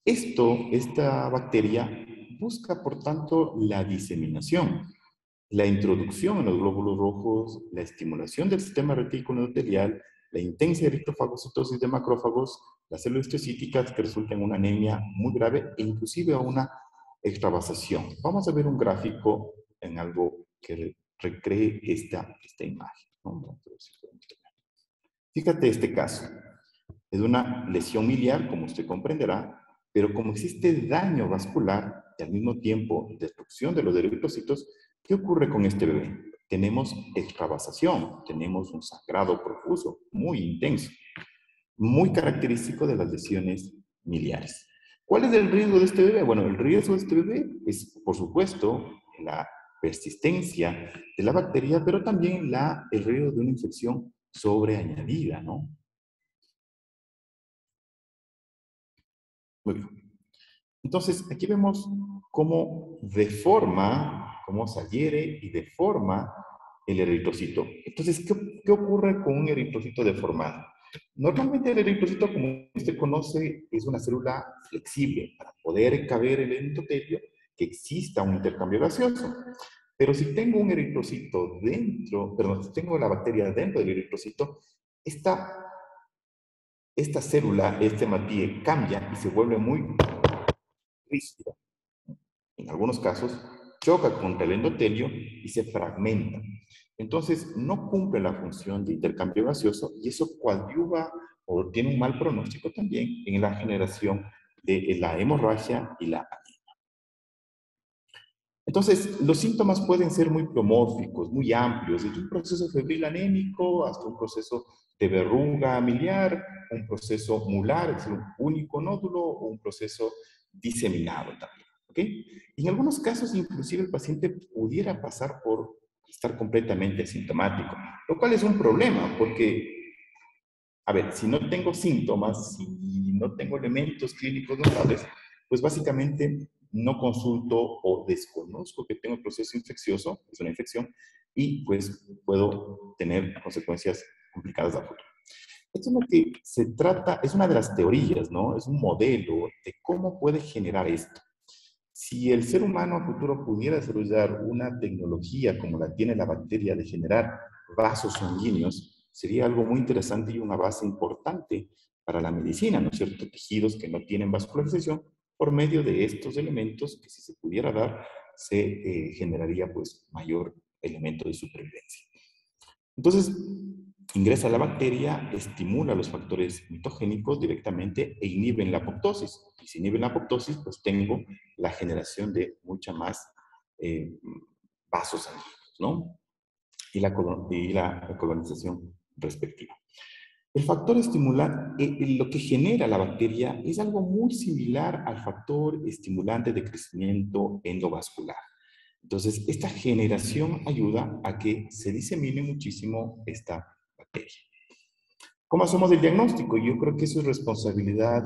esta bacteria busca, por tanto, la diseminación, la introducción en los glóbulos rojos, la estimulación del sistema retículo endotelial, la intensa eritrofagocitosis de macrófagos, las células histocíticas que resultan en una anemia muy grave e inclusive a una extravasación. Vamos a ver un gráfico en algo que recree esta imagen, ¿no? Fíjate este caso. Es una lesión miliar, como usted comprenderá, pero como existe daño vascular y al mismo tiempo destrucción de los eritrocitos, ¿qué ocurre con este bebé? Tenemos extravasación, tenemos un sangrado profuso, muy intenso, muy característico de las lesiones miliares. ¿Cuál es el riesgo de este bebé? Bueno, el riesgo de este bebé es, por supuesto, la persistencia de la bacteria, pero también el riesgo de una infección sobreañadida, ¿no? Muy bien. Entonces, aquí vemos cómo deforma, cómo se adhiere y deforma el eritrocito. Entonces, ¿qué ocurre con un eritrocito deformado? Normalmente el eritrocito, como usted conoce, es una célula flexible para poder caber en el endotelio, que exista un intercambio gaseoso. Pero si tengo un eritrocito dentro, perdón, si tengo la bacteria dentro del eritrocito, esta célula, este matie, cambia y se vuelve muy rígida. En algunos casos, choca contra el endotelio y se fragmenta. Entonces, no cumple la función de intercambio gaseoso y eso coadyuva o tiene un mal pronóstico también en la generación de la hemorragia y la anemia. Entonces, los síntomas pueden ser muy promórficos, muy amplios, desde un proceso febril anémico hasta un proceso de verruga miliar, un proceso mular, es decir, un único nódulo, o un proceso diseminado también. ¿Okay? Y en algunos casos, inclusive, el paciente pudiera pasar por estar completamente asintomático, lo cual es un problema, porque, a ver, si no tengo síntomas, si no tengo elementos clínicos notables, pues básicamente no consulto o desconozco que tengo el proceso infeccioso, es una infección, y pues puedo tener consecuencias complicadas a futuro. Esto es lo que se trata, es una de las teorías, ¿no? Es un modelo de cómo puede generar esto. Si el ser humano a futuro pudiera desarrollar una tecnología como la tiene la bacteria de generar vasos sanguíneos, sería algo muy interesante y una base importante para la medicina, ¿no es cierto? Tejidos que no tienen vascularización, por medio de estos elementos que si se pudiera dar, se generaría pues mayor elemento de supervivencia. Entonces, ingresa la bacteria, estimula los factores mitogénicos directamente e inhiben la apoptosis. Y si inhiben la apoptosis, pues tengo la generación de mucha más vasos sanguíneos, ¿no? Y la colonización respectiva. El factor estimulante, lo que genera la bacteria es algo muy similar al factor estimulante de crecimiento endovascular. Entonces, esta generación ayuda a que se disemine muchísimo esta bacteria. ¿Cómo hacemos el diagnóstico? Yo creo que eso es responsabilidad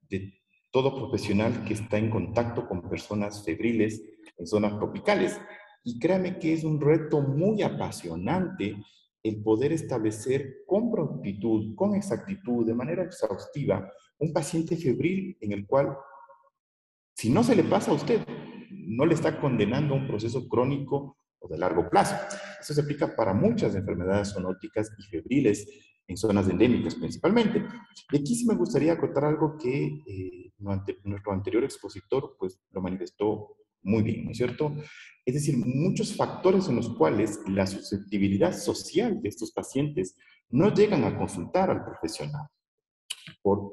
de todo profesional que está en contacto con personas febriles en zonas tropicales. Y créame que es un reto muy apasionante el poder establecer con prontitud, con exactitud, de manera exhaustiva, un paciente febril en el cual, si no se le pasa a usted, no le está condenando a un proceso crónico o de largo plazo. Eso se aplica para muchas enfermedades zoonóticas y febriles en zonas endémicas principalmente. Y aquí sí me gustaría acotar algo que nuestro anterior expositor pues lo manifestó muy bien, ¿no es cierto? Es decir, muchos factores en los cuales la susceptibilidad social de estos pacientes no llegan a consultar al profesional por,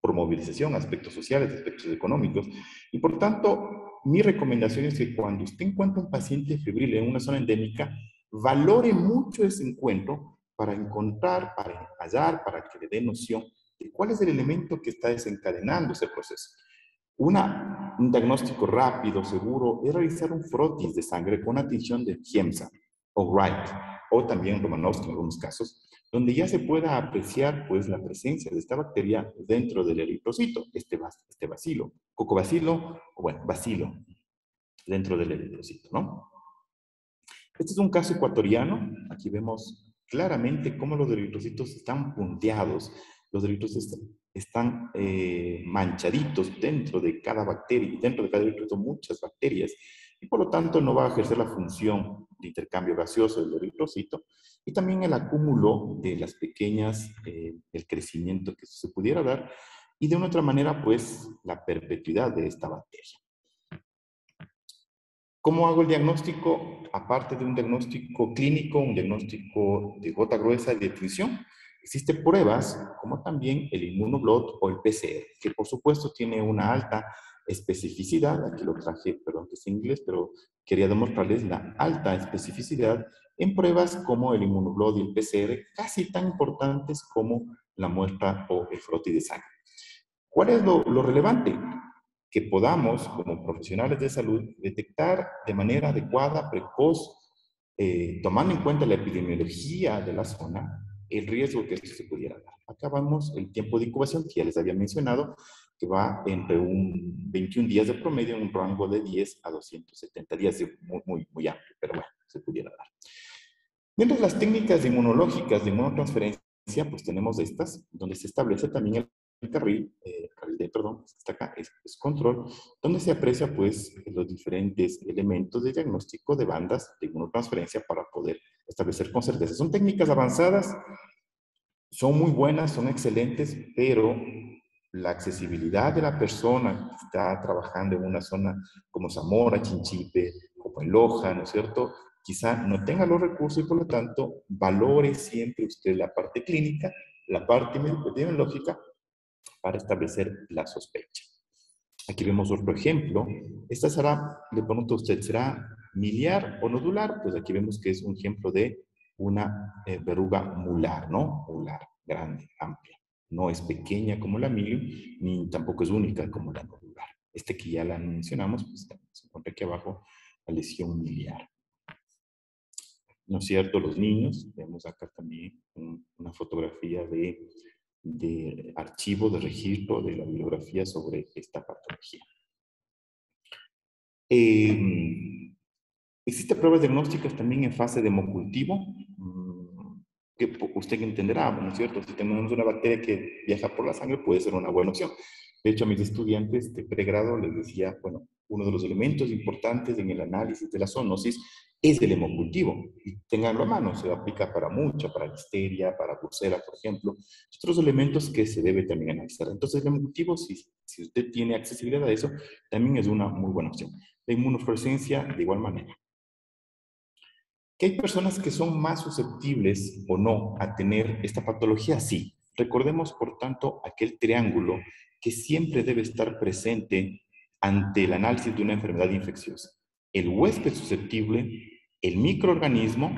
por movilización, aspectos sociales, aspectos económicos. Y por tanto, mi recomendación es que cuando usted encuentra un paciente febril en una zona endémica, valore mucho ese encuentro para encontrar, para hallar, para que le dé noción de cuál es el elemento que está desencadenando ese proceso. Un diagnóstico rápido, seguro, es realizar un frotis de sangre con una tinción de Hiemsa o Wright, o también Romanowski en algunos casos, donde ya se pueda apreciar pues, la presencia de esta bacteria dentro del eritrocito, este bacilo, cocobacilo, o bueno, bacilo, dentro del eritrocito, ¿no? Este es un caso ecuatoriano. Aquí vemos claramente cómo los eritrocitos están punteados. Los eritrocitos están manchaditos dentro de cada bacteria, y dentro de cada eritrocito muchas bacterias, y por lo tanto no va a ejercer la función de intercambio gaseoso del eritrocito, y también el acúmulo de las pequeñas, el crecimiento que se pudiera dar, y de una otra manera, pues, la perpetuidad de esta bacteria. ¿Cómo hago el diagnóstico? Aparte de un diagnóstico clínico, un diagnóstico de gota gruesa y de tinción, existen pruebas como también el inmunoblot o el PCR, que por supuesto tiene una alta especificidad. Aquí lo traje, perdón que es en inglés, pero quería demostrarles la alta especificidad en pruebas como el inmunoblot y el PCR, casi tan importantes como la muestra o el frotis de sangre. ¿Cuál es lo relevante? Que podamos, como profesionales de salud, detectar de manera adecuada, precoz, tomando en cuenta la epidemiología de la zona, el riesgo que esto se pudiera dar. Acá vamos el tiempo de incubación, que ya les había mencionado, que va entre 21 días de promedio en un rango de 10 a 270 días, muy amplio, pero bueno, se pudiera dar. Dentro de las técnicas inmunológicas de inmunotransferencia, pues tenemos estas, donde se establece también el carril de, perdón, está acá, es control, donde se aprecia pues los diferentes elementos de diagnóstico de bandas de inmunotransferencia para poder establecer con certeza. Son técnicas avanzadas, son muy buenas, son excelentes, pero la accesibilidad de la persona que está trabajando en una zona como Zamora, Chinchipe, como en Loja, ¿no es cierto? Quizá no tenga los recursos y por lo tanto valore siempre usted la parte clínica, la parte epidemiológica para establecer la sospecha. Aquí vemos otro ejemplo. Esta será, le pregunto a usted, ¿será miliar o nodular? Pues aquí vemos que es un ejemplo de una verruga mular, ¿no? Mular, grande, amplia. No es pequeña como la milium, ni tampoco es única como la nodular. Este que ya la mencionamos, pues se encuentra aquí abajo, la lesión miliar. ¿No es cierto? Los niños, vemos acá también una fotografía de archivo, de registro de la bibliografía sobre esta patología. Existen pruebas diagnósticas también en fase de hemocultivo, que usted entenderá, ¿no es cierto? Si tenemos una bacteria que viaja por la sangre, puede ser una buena opción. De hecho, a mis estudiantes de pregrado les decía, bueno, uno de los elementos importantes en el análisis de la zoonosis es el hemocultivo. Y tenganlo a mano, se aplica para mucho, para listeria, para brucela, por ejemplo. Otros elementos que se debe también analizar. Entonces, el hemocultivo, si usted tiene accesibilidad a eso, también es una muy buena opción. La inmunofluorescencia, de igual manera. ¿Que hay personas que son más susceptibles o no a tener esta patología? Sí. Recordemos, por tanto, aquel triángulo que siempre debe estar presente ante el análisis de una enfermedad infecciosa. El huésped susceptible, el microorganismo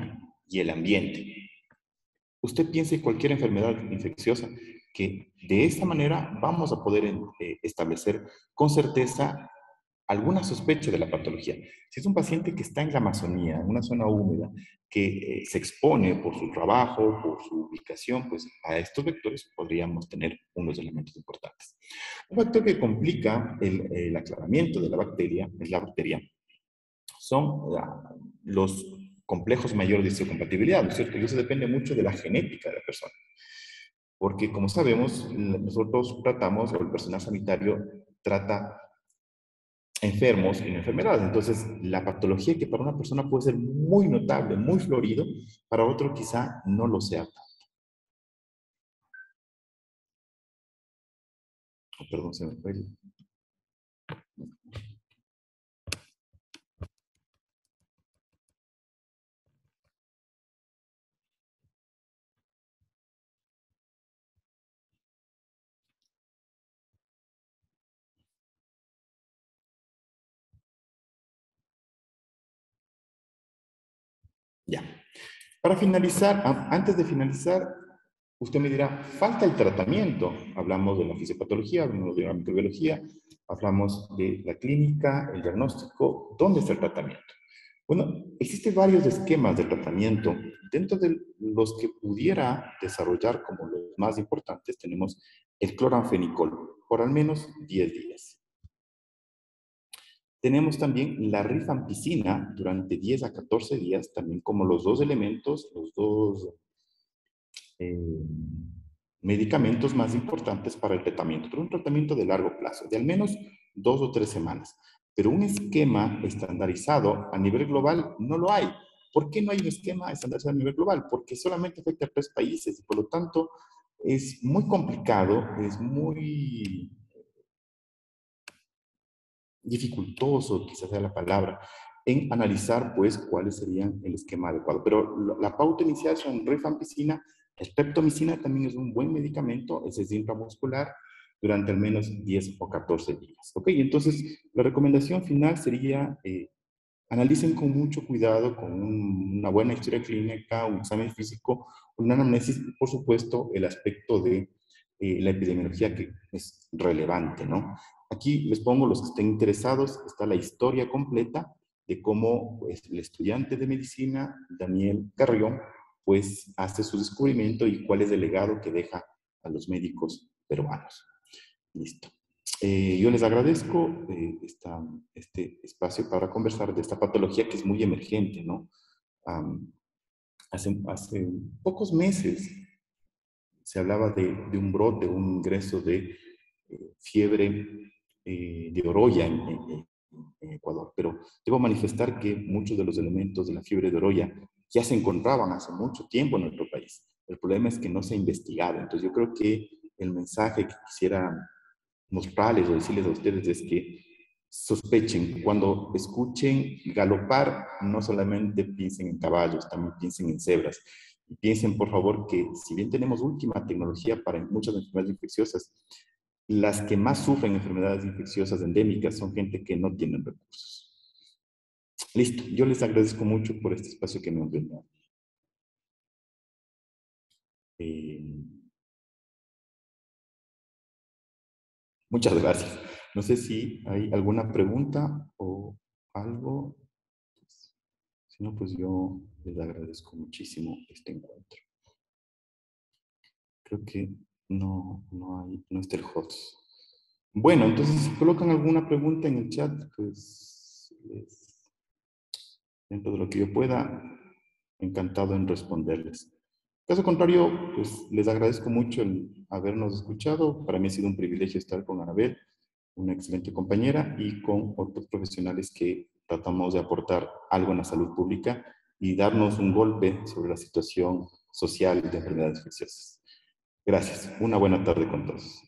y el ambiente. Usted piense en cualquier enfermedad infecciosa que de esta manera vamos a poder establecer con certeza alguna sospecha de la patología. Si es un paciente que está en la Amazonía, en una zona húmeda, que se expone por su trabajo, por su ubicación, pues a estos vectores podríamos tener unos elementos importantes. Un factor que complica el aclaramiento de la bacteria, es la bacteria, son los complejos mayores de histocompatibilidad, ¿no es cierto? Y eso depende mucho de la genética de la persona. Porque, como sabemos, nosotros tratamos, o el personal sanitario trata enfermos y no enfermedades. Entonces, la patología que para una persona puede ser muy notable, muy florido, para otro quizá no lo sea. Oh, perdón, se me fue Ya. Para finalizar, antes de finalizar, usted me dirá, falta el tratamiento. Hablamos de la fisiopatología, hablamos de la microbiología, hablamos de la clínica, el diagnóstico. ¿Dónde está el tratamiento? Bueno, existen varios esquemas de tratamiento. Dentro de los que pudiera desarrollar como los más importantes, tenemos el cloranfenicol por al menos 10 días. Tenemos también la rifampicina durante 10 a 14 días, también como los dos elementos, los dos medicamentos más importantes para el tratamiento, pero un tratamiento de largo plazo, de al menos 2 o 3 semanas. Pero un esquema estandarizado a nivel global no lo hay. ¿Por qué no hay un esquema estandarizado a nivel global? Porque solamente afecta a 3 países y por lo tanto es muy complicado, es muy dificultoso, quizás sea la palabra, en analizar, pues, cuáles serían el esquema adecuado. Pero la pauta inicial son rifampicina, streptomicina también es un buen medicamento, ese es intramuscular, durante al menos 10 o 14 días. ¿Ok? Entonces, la recomendación final sería, analicen con mucho cuidado, con una buena historia clínica, un examen físico, una anamnesis y, por supuesto, el aspecto de la epidemiología que es relevante, ¿no? Aquí les pongo los que estén interesados, está la historia completa de cómo pues, el estudiante de medicina, Daniel Carrión, pues hace su descubrimiento y cuál es el legado que deja a los médicos peruanos. Listo. Yo les agradezco este espacio para conversar de esta patología que es muy emergente, ¿no? Hace pocos meses se hablaba de un brote, un ingreso de fiebre de Oroya en Ecuador, pero debo manifestar que muchos de los elementos de la fiebre de Oroya ya se encontraban hace mucho tiempo en nuestro país. El problema es que no se ha investigado. Entonces yo creo que el mensaje que quisiera mostrarles o decirles a ustedes es que sospechen, cuando escuchen galopar, no solamente piensen en caballos, también piensen en cebras. Y piensen, por favor, que si bien tenemos última tecnología para muchas enfermedades infecciosas, las que más sufren enfermedades infecciosas endémicas son gente que no tienen recursos. Listo, yo les agradezco mucho por este espacio que me han brindado. Muchas gracias. No sé si hay alguna pregunta o algo. Si no, pues yo les agradezco muchísimo este encuentro. Creo que no está el host. Bueno, entonces si colocan alguna pregunta en el chat, pues dentro de lo que yo pueda, encantado en responderles. Caso contrario, pues les agradezco mucho el habernos escuchado. Para mí ha sido un privilegio estar con Anabel, una excelente compañera, y con otros profesionales que tratamos de aportar algo en la salud pública y darnos un golpe sobre la situación social de enfermedades infecciosas. Gracias. Una buena tarde con todos.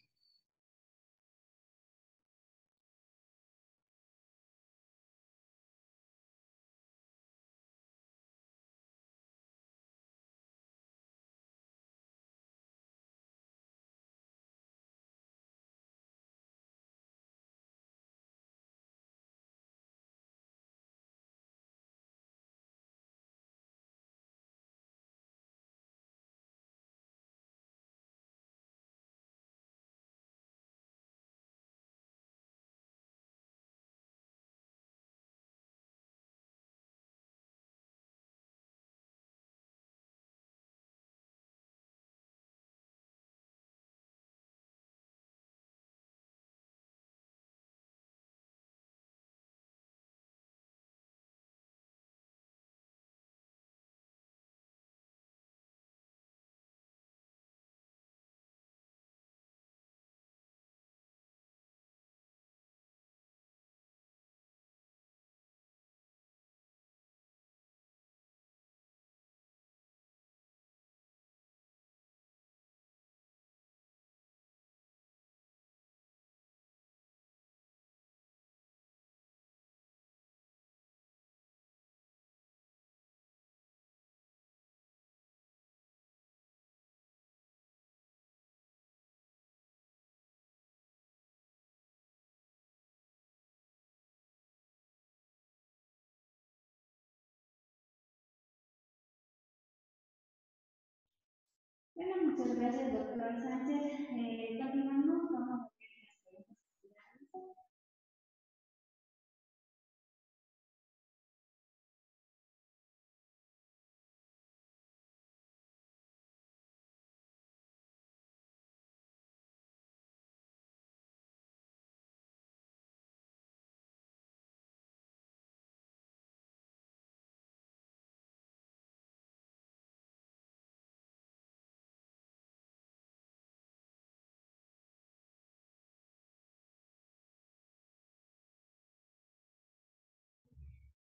muchas gracias, doctor Sánchez. Continuamos, vamos a ver las preguntas.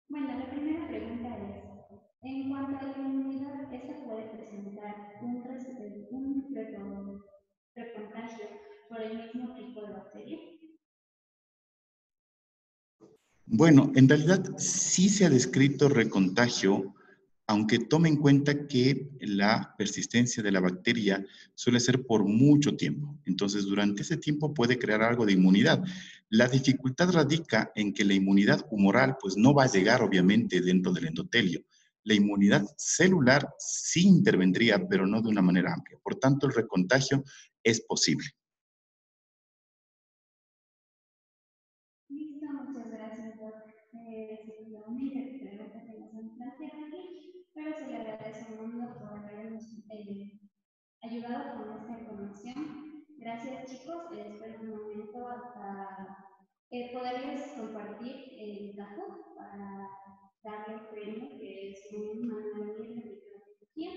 Bueno, la primera pregunta es, en cuanto a la inmunidad, ¿esta puede presentar un recontagio por el mismo tipo de bacteria? Bueno, en realidad sí se ha descrito recontagio, aunque tome en cuenta que la persistencia de la bacteria suele ser por mucho tiempo. Entonces, durante ese tiempo puede crear algo de inmunidad. La dificultad radica en que la inmunidad humoral pues no va a llegar obviamente dentro del endotelio. La inmunidad celular sí intervendría, pero no de una manera amplia. Por tanto, el recontagio es posible. Listo, muchas gracias, doctor. Es la única pregunta que nos han planteado aquí, pero se le agradece mucho por habernos ayudado con esta información. Gracias, chicos. Espero un momento hasta poderles compartir el Kahoot para darle un premio que es un manual de microbiología.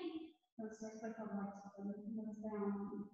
Entonces, por favor, nos esperamos.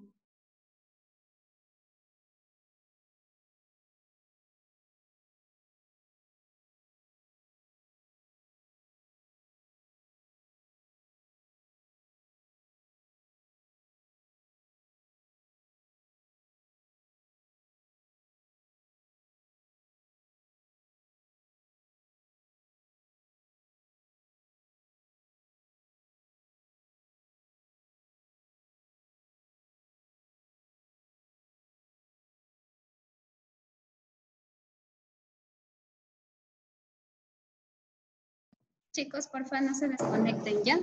Chicos, porfa, no se desconecten ya.